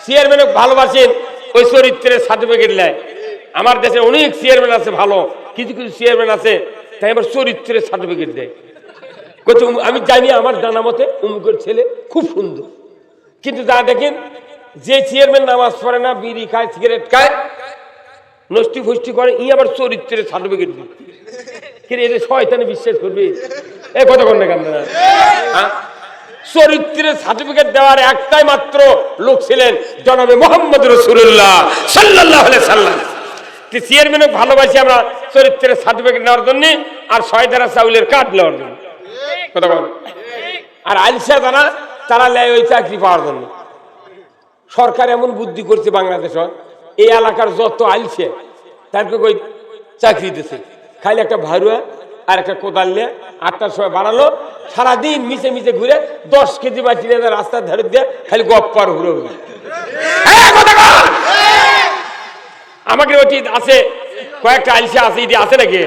চেয়ারম্যানক ভালোবাসেন ওই চরিত্রের সার্টিফিকেট নেয়। আমার দেশে অনেক চেয়ারম্যান আছে ভালো, কিছু কিছু চেয়ারম্যান আছে তাই আমার চরিত্রের সার্টিফিকেট দেয়। আমি জানি আমার জানা মতে অমুকের ছেলে খুব সুন্দর, কিন্তু যা দেখেন যে চেয়ারম্যান নামাজ পড়ে না, বিড়ি খায়, সিগারেট খায়, নষ্টি ফুষ্টি করে, ই আবার চরিত্রের সার্টিফিকেট দিই। কিন্তু এদের শয়তানে বিশ্বাস করবে? এই কথা বল না কেন? চরিত্রের সার্টিফিকেট দেওয়ার একটাই মাত্র লোক ছিলেন জনাবে মুহাম্মদ রাসূলুল্লাহ সাল্লাল্লাহু আলাইহি সাল্লাম। চেয়ারম্যানকে ভালোবাসি আমরা চরিত্রের সার্টিফিকেট নেওয়ার জন্য, আর শয়দারা চাউলের কার্ড নেওয়ার জন্য। কথা বল। আর আলসা যারা, তারা লেয় ওই চাকরি পাওয়ার জন্য। সরকার এমন বুদ্ধি করছে বাংলাদেশ, এই এলাকার যত আলসে তারকে কই চাকরি দিতেছে, খালি একটা ভাড়ুয়া আর একটা কোদাল নিয়ে 8টার সময় বাড়ালো, সারাদিন মিশে মিশে ঘুরে 10 কেজি মাটি নিয়ে রাস্তার ধারে দিয়ে খালি গপ্পার ঘুরে ঘুরে। আমাকে ওটি আছে, কয়েকটা আলসা আছে, এটি আছে নাকি?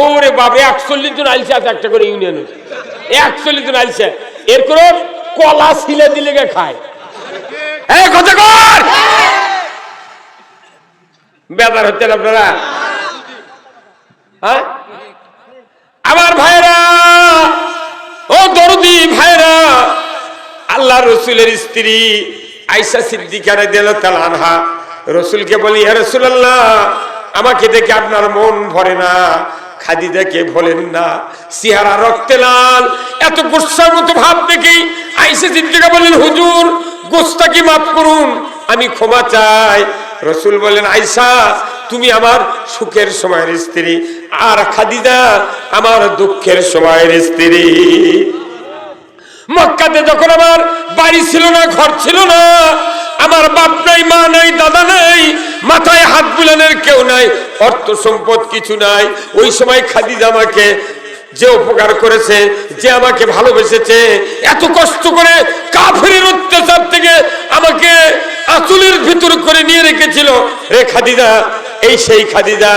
ওরে বাবা, 41 জন আলসা আছে একটা করে ইউনিয়নে, 41 জন আলসা। এর করে কলা ছিলে দিলে খায়। বেদার হচ্ছেন আপনারা? হ্যাঁ আমার ভাইরা, ও দরদি ভাইরা, আল্লাহ রসুলের স্ত্রী আয়েশা সিদ্দিকা রাদিয়াল্লাহু আনহা রসুলকে বলি, হে রাসূলুল্লাহ, আমাকে দেখে আপনার মন ভরে না, খাদিজাকে বলেন না, চেহারা রক্তে লাল, এত গুস্সার মতো ভাব দেখি আয়েশা সিদ্দিকা বলেন, হুজুর গোস্তাকে মাফ করুন, আমি ক্ষমা চাই। রসুল বলেন, আয়েশা তুমি আমার সুখের সময়ের স্ত্রী, আর খাদিজা আমার দুঃখের সময়ের স্ত্রী। মক্কাতে যখন আমার বাড়ি ছিল না, ঘর ছিল না, আমার বাপ নাই, মা নাই, দাদা নাই, মাথায় হাত বুলানোর কেউ নাই, অর্থ সম্পদ কিছু নাই, ওই সময় খাদিজা আমাকে যে উপকার করেছে, যে আমাকে ভালোবেসেছে, এত কষ্ট করে কাফেরের অত্যাচার থেকে আমাকে আঁচলের ভিতর করে নিয়ে রেখেছিল, রে খাদিজা, এই সেই খাদিজা।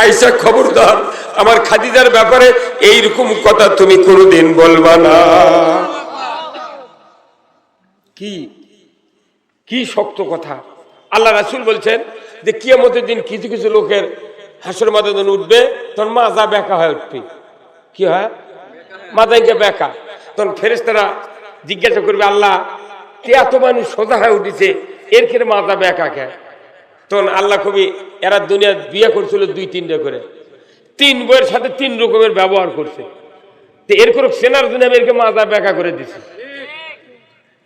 আয়েশা খবরদার, আমার খাদিজার ব্যাপারে এইরকম কথা তুমি কোনোদিন বলবা না। কি কি শক্ত কথা! আল্লাহ রাসূল বলছেন যে কিয়ামতের দিন কিছু কিছু লোকের হাসর ময়দানে উঠবে, তখন মাজা বেঁকা হয়ে উঠবে। কি হয়? মাথায় গিয়ে বেঁকা। তখন ফেরেশতারা জিজ্ঞাসা করবে, আল্লাহ এত মানুষ সোজা হয়ে উঠেছে, এর ক্ষেত্রে মাজা বেঁকা কে? তখন আল্লাহ কবি, এরা দুনিয়া বিয়ে করছিল 2-3টা করে, 3 বইয়ের সাথে 3 রকমের ব্যবহার করছে, তো এর করে সেনার জন্য আমি এরকে মাজা বেঁকা করে দিছি।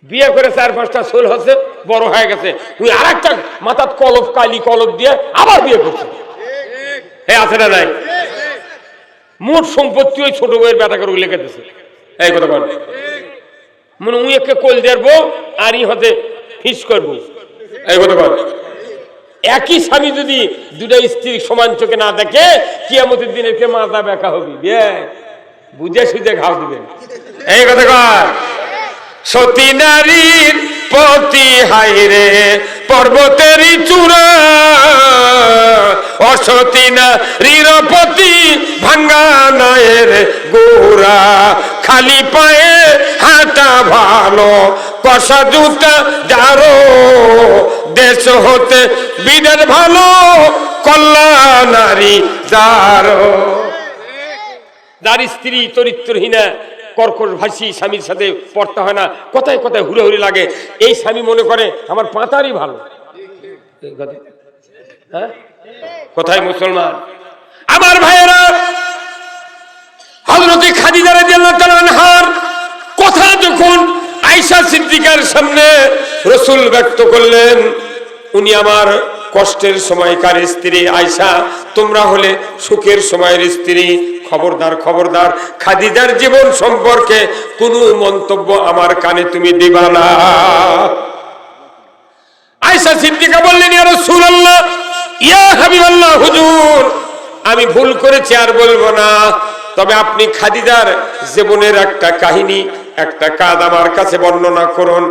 বিয়ে করে 4-5টা ছোল হচ্ছে, বড় হয়ে গেছে, তুই আর একটা মাথার কলপ, কালি কলপ দিয়ে আবার বিয়ে করছে। হ্যাঁ, আছে না নাই? মোট সম্পত্তি ওই ছোট বইয়ের বেটা করে লেখা দিচ্ছে। এই কথা বল, মনে উই একে কোল দেবো আর ই হতে ফিস করবো। এই কথা বল। একই স্বামী যদি 2টা স্ত্রী সমান চোখে না দেখে, কিয়ামতের দিন একে মাথা বেঁকা হবে, বুঝে সুঝে ঘাও দিবেন। এই কথা কর। সতী নারীর পতি হাইরে পর্বতেরই চূড়া, অসতী নারীর পতি ভাঙ্গা নয়ের গোড়া, খালি পায়ে হাঁটা ভালো, কষা জুতা যারো, দেশ হতে বিদের ভালো, কল্যাণ নারী যারো। যার স্ত্রী চরিত্রহীনা, কর্কশ ভাষী, স্বামীর সাথে পড়তে হয় না, কথায় কথায় হুড়ে হুড়ে লাগে, এই স্বামী মনে করে আমার পাতারই ভালো। হ্যাঁ, কোথায় মুসলমান? আমার ভাইয়েরা, হযরত খাদিজা রাদিয়াল্লাহু তাআলা আনহার কথা যখন আয়েশা সিদ্দিকার সামনে রাসূল ব্যক্ত করলেন, উনি আমার কষ্টের সময়কার স্ত্রী, আয়েশা তোমরা হলে সুখের সময়ের স্ত্রী, খবরদার খবরদার, খাদিজার জীবন সম্পর্কে কোনো মন্তব্য আমার কানে তুমি দিবা না। আয়েশা সিদ্দিকা বললেন, ইয়া রাসূলুল্লাহ, ইয়া হাবিবাল্লাহ, হুজুর আমি ভুল করেছি, আর বলবো না, তবে আপনি খাদিজার জীবনের একটা কাহিনী, একটা কাজ আমার কাছে বর্ণনা করুন।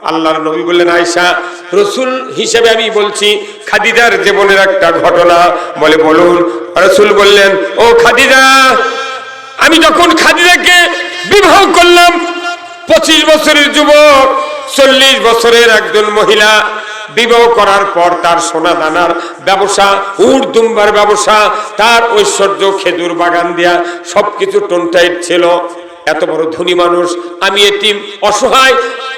আল্লাহর নবী বললেন, আয়েশা, রাসূল হিসেবে আমি বলছি খাদিজার জীবনের একটা ঘটনা। বলে, বলুন। রাসূল বললেন, ও খাদিজা, আমি যখন খাদিজাকে বিবাহ করলাম, 25 বছরের যুবক, 40 বছরের একজন মহিলা, বিবাহ করার পর তার সোনা দানার ব্যবসা, উট দুম্বার ব্যবসা, তার ঐশ্বর্য খেজুর বাগান দেয়া সবকিছু টোনটাইট ছিল। এত বড় ধনী মানুষ, আমি এতিম, অসহায়,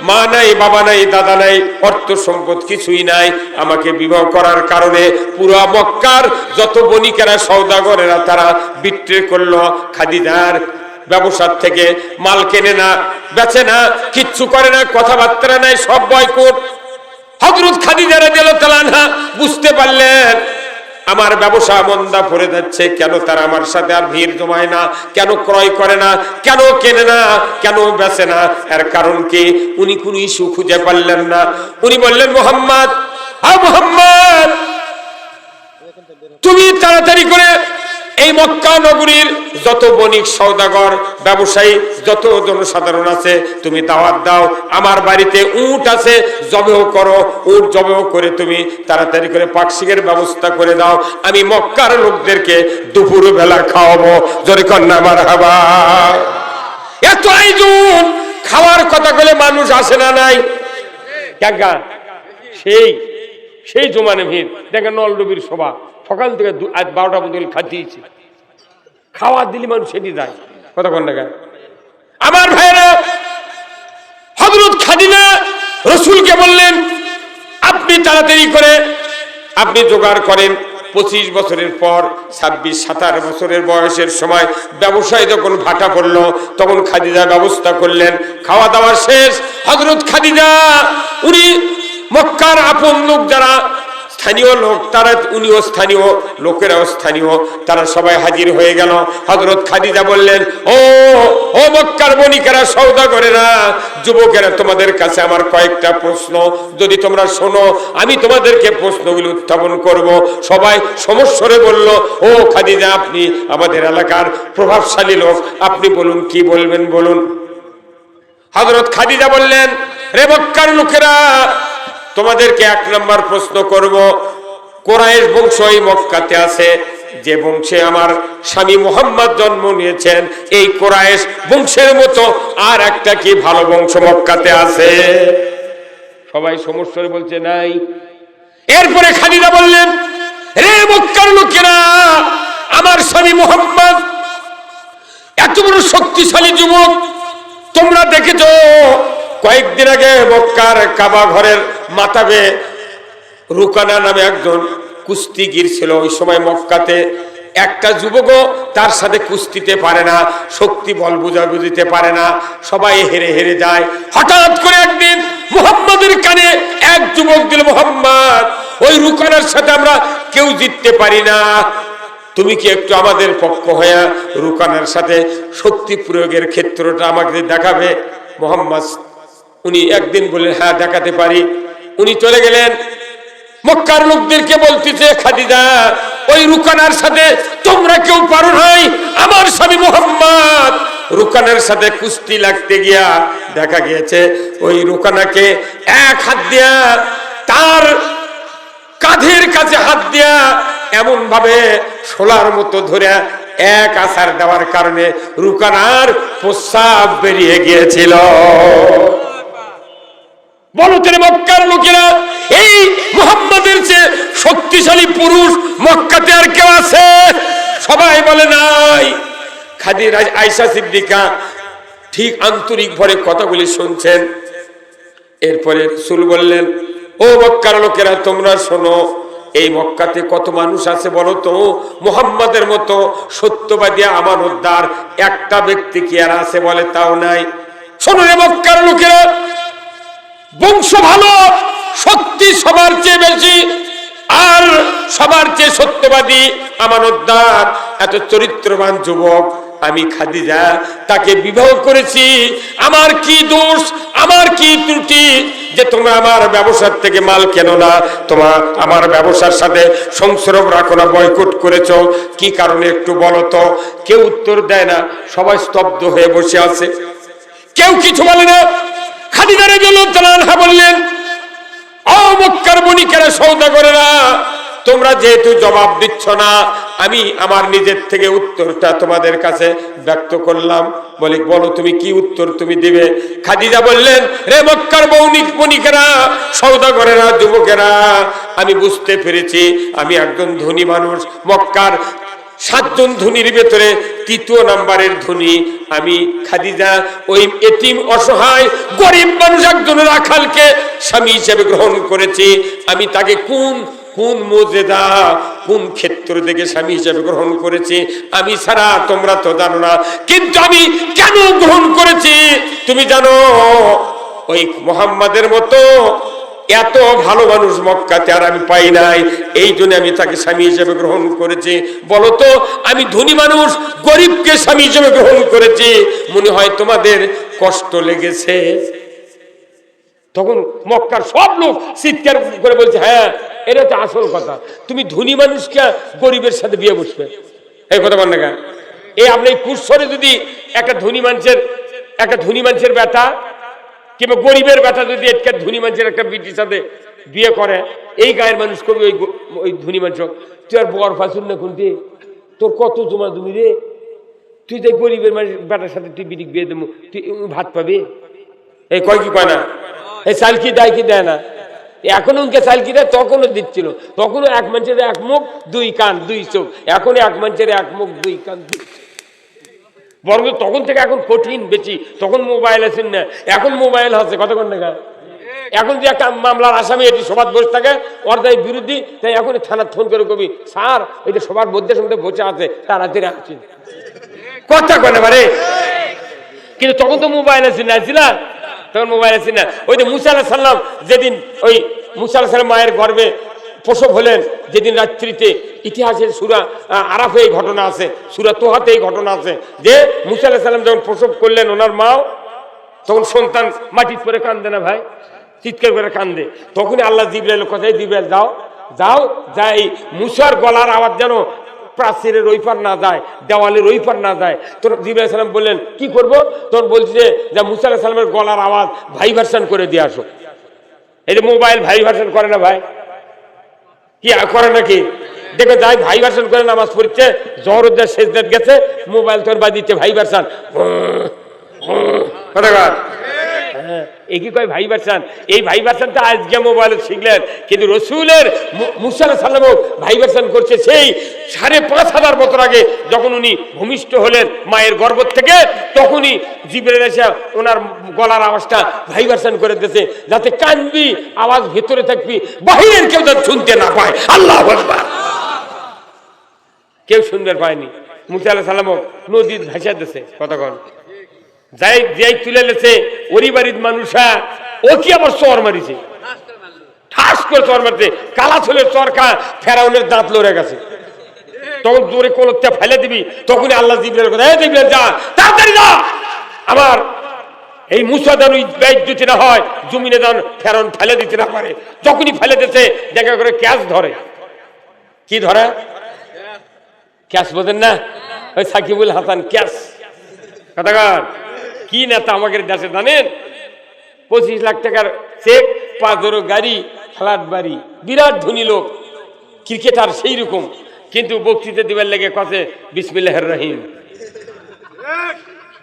মা নাই, বাবা নাই, দাদা নাই, অর্থ সম্পদ কিছুই নাই। আমাকে বিবাহ করার কারণে পুরো মক্কার যত বণিকেরা, সওদাগরেরা, তারা বিক্রি করলো। খাদিজার ব্যবসার থেকে মাল কেনে না, বেচে না, কিচ্ছু করে না, কথাবার্তা নাই, সব বয়কট। হযরত খাদিজা রাদিয়াল্লাহু তাআলা আনহা বুঝতে পারলেন আমার ব্যবসা মন্দা পড়ে যাচ্ছে, কেন তারা আমার সাথে আর ভিড় জমায় না, কেন ক্রয় করে না, কেন কেনে না, কেন বেচে না, এর কারণ কি? উনি কোনো ইস্যু খুঁজে পারলেন না। উনি বললেন, মুহাম্মদ, মুহাম্মদ, তুমি তাড়াতাড়ি করে এই মক্কা নগরীর যত বণিক, সওদাগর, ব্যবসায়ী, যত জনসাধারণ আছে, তুমি দাওয়াত দাও। আমার বাড়িতে উট আছে, জবেহ করো, উট জবেহ করে তুমি তাড়াতাড়ি করে পাকশিকের ব্যবস্থা করে দাও। আমি মক্কার লোকদেরকে দুপুর বেলা খাওয়াবো। জোরে কন্যা মারহাবা। এত আয়োজন, খাওয়ার কথা বলে মানুষ আসে না নাই? কাকা সেই জমানে ভিড় দেখেন, নলডুবির সভা সকাল থেকে 12টা পর্যন্ত খাচ্ছিয়েছি, খাওয়া দিলি মানুষ সেটি যায়। কথা কোন টাকা? আমার ভাইরা, হযরত খাদিজা রাসূলকে বললেন, আপনি তাড়াতাড়ি করে আপনি জোগাড় করেন। 25 বছরের পর 26-27 বছরের বয়সের সময় ব্যবসায় যখন ভাটা পড়লো, তখন খাদিজা ব্যবস্থা করলেন। খাওয়া দাওয়া শেষ। হযরত খাদিজা, উনি মক্কার আপন লোক, যারা স্থানীয় লোক, তারা, উনিও স্থানীয়, লোকেরাও স্থানীয়, তারা সবাই হাজির হয়ে গেল। হযরত খাদিজা বললেন, ও মক্কার বণিকেরা, সওদাগরেরা, যুবকেরা, তোমাদের কাছে আমার কয়েকটা প্রশ্ন, যদি তোমরা শোনো, আমি তোমাদেরকে প্রশ্নগুলো উত্থাপন করব। সবাই সমস্বরে বলল, ও খাদিজা, আপনি আমাদের এলাকার প্রভাবশালী লোক, আপনি বলুন, কি বলবেন বলুন। হযরত খাদিজা বললেন, রে মক্কার লোকেরা, তোমাদেরকে 1 নম্বর প্রশ্ন করব। কুরাইশ বংশ এই মক্কাতে আছে, যে বংশে আমার স্বামী মুহাম্মদ জন্ম নিয়েছেন, এই কুরাইশ বংশের মতো আর একটা কি ভালো বংশ মক্কাতে আছে? সবাই সমস্যায় বলছে নাই। এরপরে খাদিজা বললেন, রে মক্কার লোকেরা, আমার স্বামী মুহাম্মদ এত বড় শক্তিশালী যুবক, তোমরা দেখেছো কয়েকদিন আগে মক্কার কাবা ঘরের মাতাবে রুকানা নামে একজন কুস্তিগির ছিল। ওই সময় মক্কাতে একটা যুবকও তার সাথে কুস্তিতে পারে না, শক্তি বল বুঝাবুঝিতে পারে না, সবাই হেরে হেরে যায়। হঠাৎ করে একদিন মুহাম্মাদের কানে এক যুবক দিল, মুহাম্মদ, ওই রুকানার সাথে আমরা কেউ জিততে পারি না, তুমি কি একটু আমাদের পক্ষ হয়ে রুকানার সাথে শক্তি প্রয়োগের ক্ষেত্রটা আমাকে দেখাবে? মুহাম্মদ উনি একদিন বললেন, হ্যাঁ দেখাতে পারি। উনি চলে গেলেন, মক্কার লোকদেরকে বলতেছে, খাদিজা, ওই রুকানার সাথে তোমরা কেউ পারো নাই, আমার স্বামী মুহাম্মদ রুকানার সাথে কুস্তি লাগতে গিয়া দেখা গিয়েছে ওই রুকানাকে এক হাত দিয়া, তার কাঁধের কাছে হাত দিয়া, এমন ভাবে শোলার মতো ধরে এক আছার দেওয়ার কারণে রুকানার প্রস্রাব বেরিয়ে গিয়েছিল। বলো তেরে মক্কার লোকেরা, এই মুহাম্মাদের চেয়ে শক্তিশালী পুরুষ মক্কাতে আর কেউ আছে? সবাই বলে নাই। খাদিজা আয়েশা সিদ্দিকা ঠিক আন্তরিক ভরে কথাগুলি শুনছেন। এরপরে রাসূল বললেন, ও মক্কার লোকেরা, তোমরা শোনো, এই মক্কাতে কত মানুষ আছে বলো তো? মুহাম্মাদের মতো সত্যবাদী আমানতদার একটা ব্যক্তি কি আর আছে? বলে তাও নাই। শোনো রে মক্কার লোকেরা, বংশ ভালো, শক্তি সবার চেয়ে বেশি, আর সবার চেয়ে সত্যবাদী আমানতদার এত চরিত্রবান যুবক আমি খাদিজা, তাকে বিবাহ করেছি। আমার কি দোষ, আমার কি ত্রুটি যে তোমরা আমার ব্যবসার থেকে মাল কেনো না, তোমার আমার ব্যবসার সাথে সংসর্গ রাখো না, বয়কট করেছো? কি কারণে একটু বলো তো? কেউ উত্তর দেয় না, সবাই স্তব্ধ হয়ে বসে আছে, কেউ কিছু বলে না। খাদিজা রাদিয়াল্লাহু তাআলা আনহা বললেন, ও মক্কার বণিকেরা, সওদাগরেরা, তোমরা যেহেতু জবাব দিচ্ছ না, আমি আমার নিজের থেকে উত্তরটা তোমাদের কাছে ব্যক্ত করলাম। বলো তুমি কি উত্তর তুমি দিবে? খাদিজা বললেন, রে মক্কার বণিকেরা, সওদাগরেরা, যুবকেরা, আমি বুঝতে পেরেছি আমি একজন ধনী মানুষ। মক্কার 7 জন ধনীর ভেতরে 3য় নাম্বারের ধনী আমি খাদিজা। ওই এতিম অসহায় গরিব মানুষ একজন রাখালকে স্বামী হিসেবে গ্রহণ করেছি। আমি তাকে কোন মুজেজা, কোন ক্ষেত্র থেকে স্বামী হিসেবে গ্রহণ করেছি আমি ছাড়া তোমরা তো জানো না। কিন্তু আমি কেন গ্রহণ করেছি তুমি জানো? ওই মুহাম্মাদের মতো এত ভালো মানুষ মক্কাতে আর আমি পাই নাই, এই জন্য আমি তাকে স্বামী হিসেবে গ্রহণ করেছি। বলতো আমি ধনী মানুষ গরিবকে স্বামী হিসেবে গ্রহণ করেছি, মনে হয় তোমাদের কষ্ট লেগেছে? তখন মক্কার সব লোক চিৎকার করে বলছে, হ্যাঁ এটা তো আসল কথা, তুমি ধনী মানুষকে গরিবের সাথে বিয়ে বসবে, এই কথা বল না কেন? এই আপনি কুৎসরে যদি একটা ধনী মানুষের বেটা কিংবা গরিবের বেটা যদি একটা ধনী মানুষের একটা বিটির সাথে বিয়ে করে, এই গায়ের মানুষ কবি ওই ধনী মানুষ, তুই আর বর ফাঁসুন না কোনটি, তোর কত জমা জমি রে, তুই তো গরিবের মানুষ বেটার সাথে তুই বিটি বিয়ে দেবো, তুই ভাত পাবি? এই কয় কি কয় না? এই চাল কি দেয় কি দেয় না? এখনো উনকে চাল কি দেয়, তখনও দিচ্ছিল। তখনও এক মানুষের 1 মুখ 2 কান 2 চোখ, এখন এক মানুষের 1 মুখ 2 কান 2 চোখ। বরং তখন থেকে এখন কঠিন বেশি। তখন মোবাইল আছেন না, এখন মোবাইল আছে কতক্ষণ টাকা। এখন যে একটা মামলার আসামি এটি সবার বসে থাকে, ওর তাই বিরোধী, তাই এখন থানার ফোন করে কবি, স্যার এটা সবার মধ্যে সঙ্গে বসে আছে, তাড়াতাড়ি আসছে কথা কনে বারে। কিন্তু তখন তো মোবাইল আছে না, ছিল তখন মোবাইল আছে না। ওই যে মুসা আলাইহিস সালাম যেদিন ওই মুসা আলাইহিস সালাম মায়ের গর্ভে প্রসব হলেন, যেদিন রাত্রিতে, ইতিহাসের সূরা আরাফে এই ঘটনা আছে, সূরা তোহাতে এই ঘটনা আছে যে মুসা আলাইহিস সালাম যখন প্রসব করলেন ওনার মাও, তখন সন্তান মাটির পরে কান্দে না ভাই, চিৎকার করে কান্দে। তখনই আল্লাহ জিবরাইল কথাই, জিবরাইল যাও যাও যাই মুসার গলার আওয়াজ যেন প্রাচীরের ওই পার না যায়, দেওয়ালের ওই পার না যায়। তোর জিবরাইল সালাম বললেন কি করবো? তোর বলছি যে মুসা আলাইহিস সালামের গলার আওয়াজ ভাইব্রেশন করে দিয়ে আসো। এই যে মোবাইল ভাইব্রেশন করে না ভাই, কি করে নাকি? দেখো যাই ভাইব্রেশন করে নামাজ পড়ছে, জহরুদ্দার সেজদাত গেছে, মোবাইল তোর বাজিচ্ছে ভাইব্রেশন, এই কি কয় ভাইব্রেশন? এই ভাইব্রেশনটা আজকে মোবাইলে শিখলেন, কিন্তু রসুলের মুসা আলাইহিস সালামও ভাইব্রেশন করছে সেই 5,500 বছর আগে যখন উনি ভূমিষ্ঠ হলেন মায়ের গর্ভ থেকে, তখনই জিবরাইল এসে ওনার গলার আওয়াজটা ভাইব্রেশন করে দিয়েছে, যাতে কানবি আওয়াজ ভেতরে থাকবি, বাহিরের কেউ যাতে শুনতে না পায়। আল্লাহু আকবার। কেউ শুনতে পায়নি। মুসা আলাইহিস সালামও নদীর ভাসা দিয়েছে কতক্ষণ, যাই তুলে লেছে ওরই বাড়ির মানুষা, ও কি আবার চর মারিছে, ঠাস করে চর মারছে, কালা ছোলের চর খা ফেরাউনের দাঁত লড়ে গেছে। তখন জোরে কলকটা ফেলে দিবি, তখনই আল্লাহ জিবরাইল কথা, এই জিবরাইল যা, তাড়াতাড়ি যা, আমার এই মুসা যেন ইজ্জতি না হয়, জমিনে যেন ফেরাউন ফেলে দিতে না পারে। যখনই ফেলে দিতে দেখা করে ক্যাশ ধরে, কি ধরে? ক্যাশ বোঝেন না? ওই সাকিবুল হাসান ক্যাশ কথাকার কি নেতা আমাদের দেশে জানেন? 25 লাখ টাকার চেক, 5 গাড়ি, ফ্ল্যাট বাড়ি, বিরাট ধনী লোক, ক্রিকেটার সেই রকম। কিন্তু বক্তৃতা দিবার লেগে কাছে বিসমিল্লাহির রহিম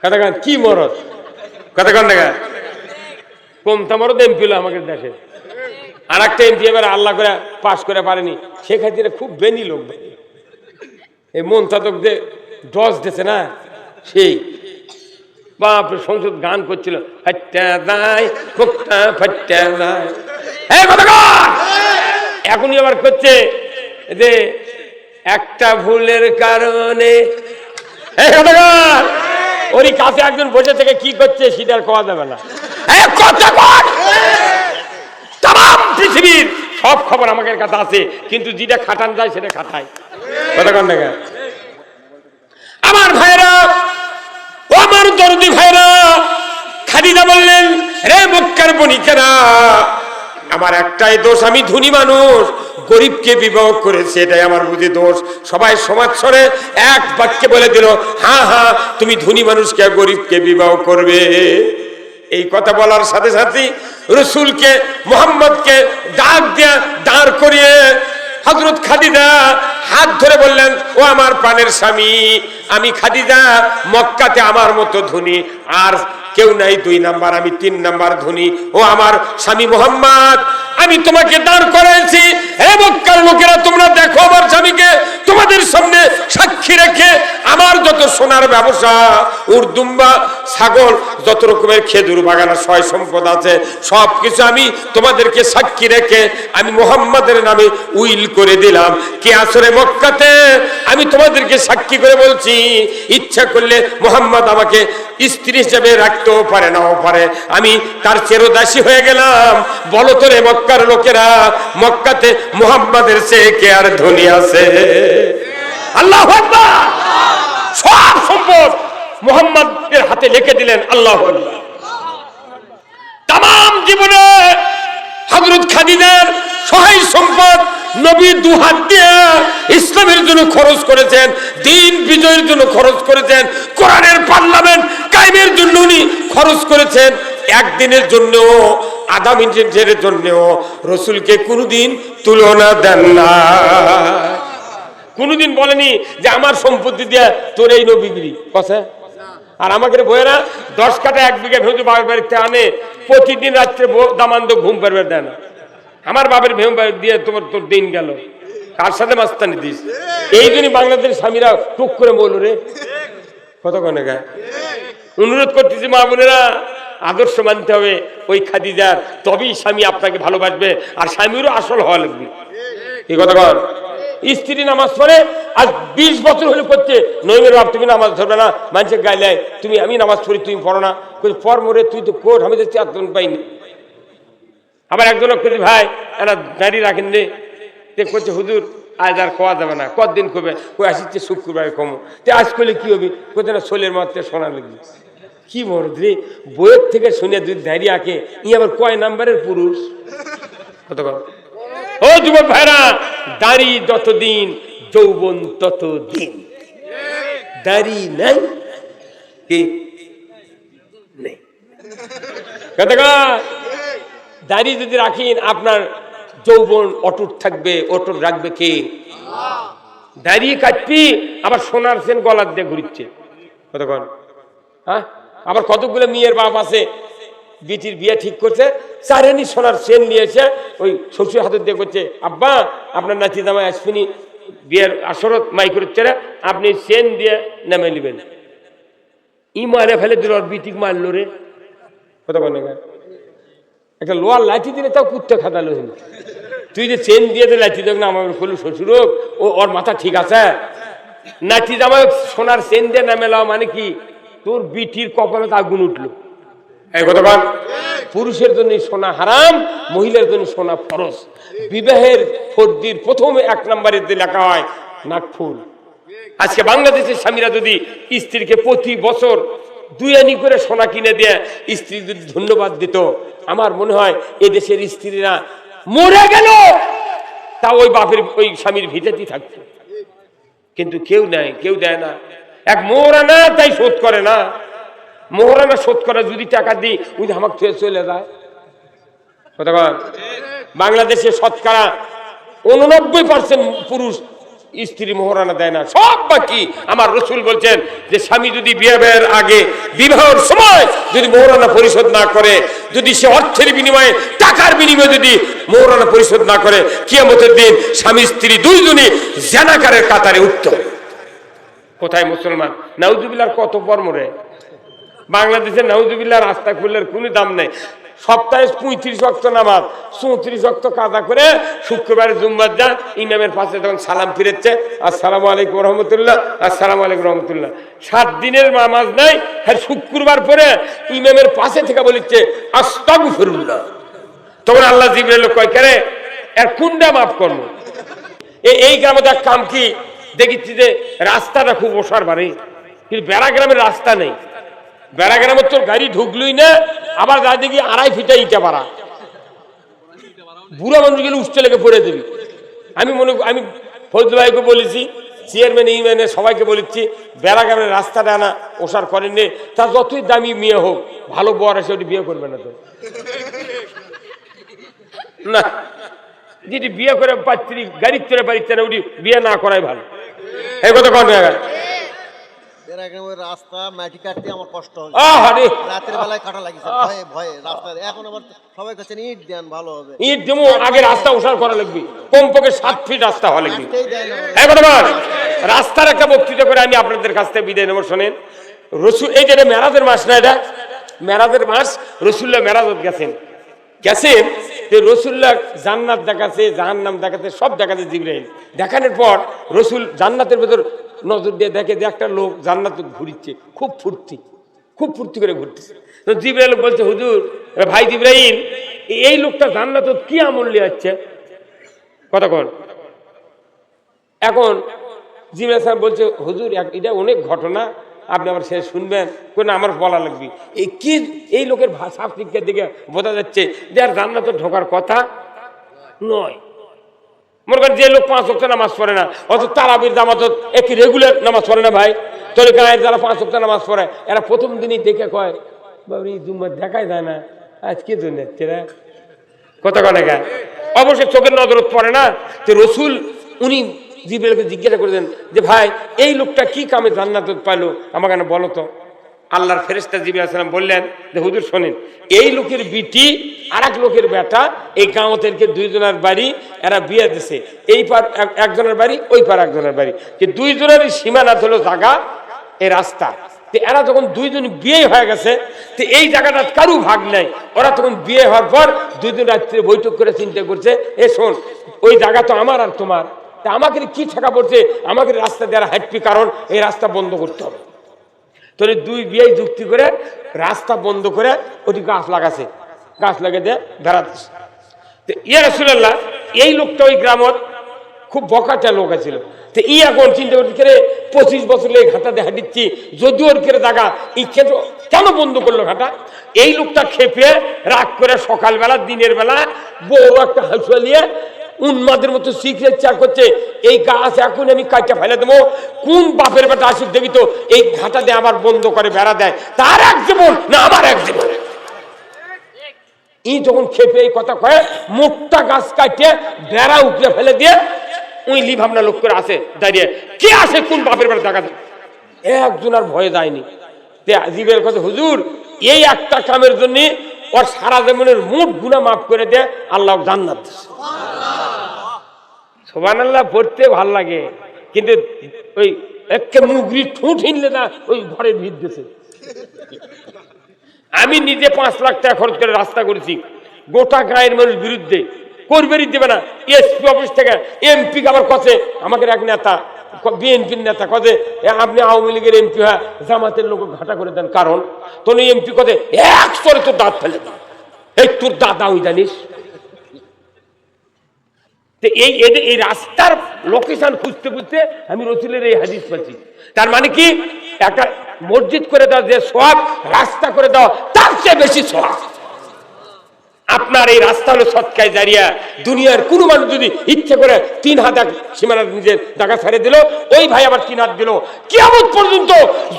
কথাকার কি মরদ কথাকার দেখা কমতা মরদ এমপি হলো আমাদের দেশে। আর একটা এমপি এবার আল্লাহ করে পাশ করে পারেনি, শেখ হাসিনা খুব বেনি লোক, এই মন তাদক যে ডস দিয়েছে না, সেই বাপ সংসদ গান করছিল, এখনই আবার করছে যে একটা ভুলের কারণে, ওরই কাছে একজন বসে থেকে কি করছে সেটা আর কোয়া যাবে না। তাম পৃথিবীর সব খবর আমাদের কাছে আছে, কিন্তু যেটা খাটান যায় সেটা খাটায় কতক্ষণ দেখা। আমার ভাইরা, ও আমার দরদি ভাইরা, খাদিজা বললেন, রে মক্কার বণিকেরা, আমার একটাই দোষ, আমি ধনী মানুষ, গরিবকে বিবাহ করেছে, এটাই আমার বুঝি দোষ। সবাই সমাজ ছড়ে এক বাক্যে বলে দিল, হ্যাঁ হ্যাঁ তুমি ধনী মানুষকে গরিবকে বিবাহ করবে। এই কথা বলার সাথে সাথে রসুলকে মুহাম্মদকে ডাক দিয়ে দাঁড় করিয়ে হযরত খাদিজা হাত ধরে বললেন, ও আমার প্রাণের স্বামী, আমি খাদিজা মক্কাতে আমার মতো ধনী আর কেউ নাই 2 নাম্বার, আমি 3 নাম্বার ধনী। ও আমার স্বামী মুহাম্মদ, আমি তোমাকে দাঁড় করাইছি, হে মক্কার লোকেরা তোমরা দেখো আমার স্বামীকে, তোমাদের সামনে সাক্ষী রেখে আমার যত সোনার ব্যবসা, উর্দুম্বা, ছাগল, যত রকমের খেজুর বাগান, সয় সম্পদ আছে, সবকিছু আমি তোমাদেরকে সাক্ষী রেখে আমি মুহাম্মাদের নামে উইল করে দিলাম। কে আসরে মক্কাতে আমি তোমাদেরকে সাক্ষী করে বলছি, ইচ্ছা করলে মুহাম্মদ আমাকে স্ত্রী হিসেবে রাখতেও পারে, নাও পারে, আমি তার চিরদাসী হয়ে গেলাম। বলো তো রে মক্কার লোকেরা, মক্কাতে মুহাম্মাদের চেয়ে কে আর ধনী আছে? আল্লাহু আকবার। সব সম্পদ মুহাম্মাদের হাতে লিখে দিলেন। আল্লাহু আকবার। তাম জীবনে হযরত খাদিজার সহায় সম্পদ নবী দুহাত দিয়ে ইসলামের জন্য খরচ করেছেন, দ্বীন বিজয়ের জন্য খরচ করেছেন, কোরআনের পার্লামেন্ট কায়েমের জন্য উনি খরচ করেছেন। একদিনের জন্য, আধা মিনিটের জন্য রসুলকে কোনোদিন তুলনা দেন না। কোনোদিন বলেনি যে আমার সম্পত্তি দিয়ে তোর এই নবীগিরি কথা। আর আমাকে বইয়েরা 10 কাঠা 1 বিঘা ভেঙে বাবার বাড়িতে আনে, প্রতিদিন রাত্রে দামান্দ ঘুম পারবে দেয় না। আমার বাবার ভেঙে দিয়ে তোর দিন গেল, কার সাথে মাস্তানি দিস? এই জন্যই বাংলাদেশের স্বামীরা টুক করে বলল রে কতক্ষণে গায়ে। অনুরোধ করতেছি মা বোনেরা, আদর্শ মানতে হবে ওই খাদিজার, তবেই স্বামী আপনাকে ভালোবাসবে, আর স্বামীরও আসল হওয়া লাগবে। এই কথা কর। স্ত্রী নামাজ পড়ে আজ 20 বছর হলে করছে, নইমের বাপ তুমি নামাজ ধরবে না, মানুষের গাইলে তুমি, আমি নামাজ পড়ি তুমি পড়ো না, পর মরে তুই তো কোট, আমি তো চারজন পাইনি। আবার একজন ভাই এরা দাঁড়িয়ে রাখেন রে, করছে হুজুর আজ আর খাওয়া যাবে না, কতদিন কবে, কই আসছে শুক্রবারে কমো, তে আজ করলে কি হবে, কোথায় না শোলের মাত্রে শোনা লাগবে। কি মরদ রে, বইয়ের থেকে শুনে যদি দাঁড়িয়ে আঁকে, ই আবার কয় নাম্বারের পুরুষ? কত ও যুবক ভাইরা, দাড়ি যতদিন যৌবন ততদিন, দাড়ি নাই কি নেই। দাড়ি যদি রাখেন আপনার যৌবন অটুট থাকবে, অটুট রাখবে কে? দাড়ি কাটবি আবার সোনার সেন গলার দিয়ে ঘুরিচ্ছে কতক্ষণ। হ্যাঁ, আবার কতগুলো মেয়ের বাপ আছে, বিটির বিয়ে ঠিক করছে, চারেনি সোনার সেন নিয়েছে, ওই শ্বশুর হাতের দিয়ে করছে, আব্বা আপনার নাতি জামাই আসবিনি, বিয়ের আসরত মাই করছে, আপনি সেন দিয়ে নামে নেবেন। ই মারে ফেলে দিল, বিটিক মারলো রে কতক্ষণ। একটা লোয়ার লাঠি দিলে তাও কুত্তে খাটালো, তুই যে চেন দিয়ে দে লাঠি দেখ না, আমার বললো শ্বশুর ও ওর মাথা ঠিক আছে, নাতি জামাই সোনার চেন দিয়ে নামে লাও মানে কি, তোর বিটির কপালে আগুন উঠলো। এই কথা, পুরুষের জন্য সোনা হারাম, মহিলার জন্য সোনা ফরজ। বিবাহের ফর্দির প্রথমে 1 নম্বরে লেখা হয় নাকফুল। আজকে বাংলাদেশের স্বামীরা যদি স্ত্রীকে প্রতি বছর 2 আনি করে সোনা কিনে দিয়ে স্ত্রী যদি ধন্যবাদ দিত, আমার মনে হয় এদেশের স্ত্রীরা মরে গেল তা ওই বাপের ওই স্বামীর ভিটেতেই থাকতো। কিন্তু কেউ নাই, কেউ দেয় না। এক মোহরানা তাই শোধ করে না, মোহরানা শোধ করে যদি টাকা দিই ওই আমাকে ছুঁয়ে চলে যায়। বাংলাদেশে শতকরা 89% পুরুষ স্ত্রী মোহরানা দেয় না, সব বাকি। আমার রসুল বলছেন যে স্বামী যদি বিয়ের আগে, বিবাহের সময় যদি মোহরানা পরিশোধ না করে, যদি সে অর্থের বিনিময়ে, টাকার বিনিময়ে যদি মোহরানা পরিশোধ না করে, কিয়ামতের দিন স্বামী স্ত্রী দুইজনই জানাকারের কাতারে উঠত। কোথায় মুসলমান? নাউজুবিল্লাহর কত পরমরে বাংলাদেশে, নাউজুবিল্লাহ রাস্তা খুললে কোনো দাম নেই। সপ্তাহে 35 ওয়াক্ত নামাজ, 34 ওয়াক্ত কাজা করে শুক্রবারে জুম্মার যা ইমামের পাশে তখন সালাম ফিরেছে, আসসালামু আলাইকুম রহমতুল্লাহ, আসসালামু আলাইকুম রহমতুল্লাহ। 7 দিনের নামাজ নাই, হ্যাঁ শুক্রবার পরে ইমামের পাশে থেকে বলেছে আস্তাগফিরুল্লাহ। তখন আল্লাহ জিবরাইল কয় করে এর কোনটা মাফ করবো? এই গ্রামে দেখ কাম কি দেখেছি যে রাস্তাটা খুব ওসার বাড়ি, কিন্তু বেড়া গ্রামের রাস্তা নেই। বেড়া গ্রামের তোর গাড়ি ঢুকলই না, আবার যা দেখি 2.5 ফিটা ইটা পারা, বুড়া মানুষ গেলে উঠতে লেগে পড়ে দেবি। আমি ফজল ভাইকে বলেছি চেয়ারম্যান ইউনিয়নে সবাইকে বলেছি বেড়াগ্রামের রাস্তাটা না ওসার করেননি, তা যতই দামি মেয়ে হোক ভালো বর এসে ওটি বিয়ে করবে না তো না, যেটি বিয়ে করে পাত্রী গাড়ির চড়ে পারিচ্ছে না ওটি বিয়ে না করাই ভালো। এই কথা কোন রাস্তা মাটি কাটতে আমার কষ্ট হয়, রাতের বেলায় কাটা লাগিছে ভয়ে ভয়ে রাস্তা। এখন আবার সবাই কাছে ইট দেন ভালো হবে, ইট দেবো আগে রাস্তা ওসার করা লাগবে, কমপক্ষে 7 ফিট রাস্তা হওয়া লাগবে। রাস্তার একটা বক্তৃতা করে আমি আপনাদের কাছ থেকে বিদায় নেব। শোনেন, রসুল এই যে মেরাজের মাস না, এটা মেরাজের মাস, রসুল্লাহ মেরাজত গেছেন যে রসুল্লাহ জান্নাত দেখাচ্ছে, জাহান্নাম দেখাচ্ছে, সব দেখাচ্ছে জিবরাইল। দেখানোর পর রসুল জান্নাতের ভেতর নজর দিয়ে দেখে যে একটা লোক জান্নাত ঘুরিচ্ছে, খুব ফুর্তি করে ঘুরতেছে। তো জিবরাইল বলছে, হুজুর ভাই জিবরাইল, এই লোকটা জান্নাত কি আমল নিয়ে যাচ্ছে কথা কন। এখন জিবরাইল সাহেব বলছে, হুজুর এটা অনেক ঘটনা, আপনি আমার শেষ শুনবেন কোন আমার বলা লাগবে। এই কি এই লোকের ভাষা শিক্ষার দিকে বোঝা যাচ্ছে যে আর জান্নাত ঢোকার কথা নয়। মনে করেন যে লোক 5 ওয়াক্ত নামাজ পড়ে না, অত তারাবির জামাত একই রেগুলার নামাজ পড়ে না ভাই, তোর গায়ের যারা 5 ওয়াক্ত নামাজ পড়ে এরা প্রথম দিনই দেখে কয় বাবরি জুম্মার দেখাই যায় না, আজ কি জন্য যাচ্ছে রে কথা কনে গায়ে। অবশ্যই চোখের নজরত পড়ে না। তো রসুল উনি জিবরাইলকে জিজ্ঞাসা করেছেন যে ভাই এই লোকটা কি কামে জান্নাত পাইলো আমাকে বলো তো। আল্লাহর ফেরেশতা জিবরাইল আলাইহিস সালাম বললেন যে হুজুর শোনেন, এই লোকের বিটি আর এক লোকের বেটা, এই গাঁওতেরকে 2 জনের বাড়ি, এরা বিয়ে দিছে, এই পার একজনের বাড়ি, ওই পার একজনের বাড়ি, যে 2 জনেরই সীমানা হলো জায়গা এই রাস্তা। তো এরা যখন 2 জন বিয়ে হয়ে গেছে, তো এই জায়গাটা কারু ভাগ নাই। ওরা তখন বিয়ে হওয়ার পর 2 দিন রাত্রে বৈঠক করে চিন্তা করছে, এ শোন ওই জায়গা তো আমার আর তোমার, তা আমাকে কি ঠেকা পড়ছে, আমাকে রাস্তা দেওয়ার হাঁটবি, কারণ এই রাস্তা বন্ধ করতে হবে। তো 2 বিয়ে যুক্তি করে রাস্তা বন্ধ করে ওটি গাছ লাগাছে, গাছ লাগিয়ে দিয়ে বেড়াতেছে। তো ইয়া রাসূলুল্লাহ, এই লোকটা ওই গ্রামের খুব বকাটা লোক ছিল। তো ই এখন চিন্তা করতে 25 বছর এই ঘাটা দেখা দিচ্ছি, যদি ওর করে জায়গা এই ক্ষেত্র কেন বন্ধ করলো ঘাটা। এই লোকটা খেপে রাগ করে সকালবেলা দিনের বেলা বড় একটা হাঁসুয়া নিয়ে উন্মাদের মতো সিগারেট চার করছে, এই গাছ এখন আমি কাটটা ফেলে দেবো, কোন বাপের বেটা আসুক দেখি তো এই ঘাটা দিয়ে আবার বন্ধ করে বেড়া দেয়, তার এক জীবন না আমার এক জীবন। ই যখন খেপে এই কথা কয়ে মুখটা গাছ কাটিয়ে বেড়া উপরে ফেলে দিয়ে ওই লি ভাবনা লোক করে আসে দাঁড়িয়ে, কে আসে কোন বাপের বেটা দেখা দেয়, একজন আর ভয়ে যায়নি। জিবরাইল কথা, হুজুর এই একটা কামের জন্য ওর সারা জীবনের মোট গুনাহ মাফ করে দেয় আল্লাহ জান্নাত দিয়েছে। সুবহানাল্লাহ পড়তে ভাল লাগে, কিন্তু ওই একে মুগরি ঠুট হিনলে না ওই ঘরের ভিত দিয়েছে। আমি নিজে 5 লাখ টাকা খরচ করে রাস্তা করেছি, গোটা গায়ের মানুষ বিরুদ্ধে করবেরই দেবে না। এসপি অফিস থেকে এমপি আবার কছে, আমাকে এক নেতা বিএনপির নেতা কছে আপনি আওয়ামী লীগের এমপি হয় জামাতের লোক ঘাটা করে দেন, কারণ তোর এমপি কছে এক স্তরে তোর দাঁত ফেলে দেন, এই তোর দাদা ওই জানিস। এই রাস্তার লোকেশন খুঁজতে খুঁজতে আমি রসুলের এই হাদিস পাচ্ছি। তার মানে কি, একটা মসজিদ করে দাও যে সওয়াব, রাস্তা করে দাও তার চেয়ে বেশি সওয়াব। আপনার এই রাস্তা হলো সদকায়ে জারিয়া। দুনিয়ার কোনো মানুষ যদি ইচ্ছে করে 3 হাত সীমানা নিজের জায়গা ছেড়ে দিল, ওই ভাই আবার 3 হাত দিল, কিয়ামত পর্যন্ত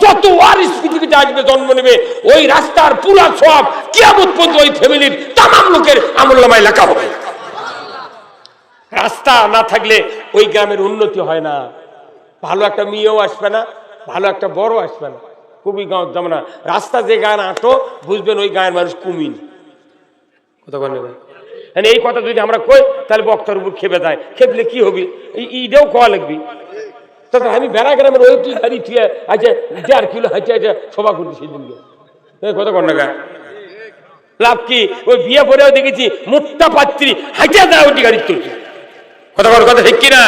যত ওয়ারিস পৃথিবীতে আসবে, জন্ম নেবে, ওই রাস্তার পুরা সওয়াব কিয়ামত পর্যন্ত ওই ফ্যামিলির তামাম লোকের আমলনামায় লেখা হবে। রাস্তা না থাকলে ওই গ্রামের উন্নতি হয় না, ভালো একটা মেয়েও আসবে না, ভালো একটা বড় আসবে না। খুবই গাঁও যেমন রাস্তা যে গান আঁটো বুঝবেন ওই গায়ের মানুষ কুমিন কথা বলেন। এই কথা যদি আমরা কই তাহলে বক্তার উপর খেপে যায়, খেপলে কি হবে, এইটাও খাওয়া লাগবে। তখন আমি বেড়া গ্রামের ওই তুই গাড়ি থুয়ে আছে 1.5 কিলো হাঁটে আছে সভা করবি সেদিনকে, কথা কন না গা লাভ কি। ওই বিয়ে পরেও দেখেছি মুক্তা পাত্রী হাঁটে যায় ওটি গাড়ি তুলছে, কথা বল কথা ঠিক কিনা।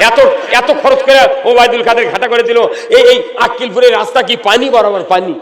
এত এত খরচ করে ওবায়দুল কাদের ঘাটা করে দিল। এই আক্কিলপুরের রাস্তা কি পানি বরাবর পানি।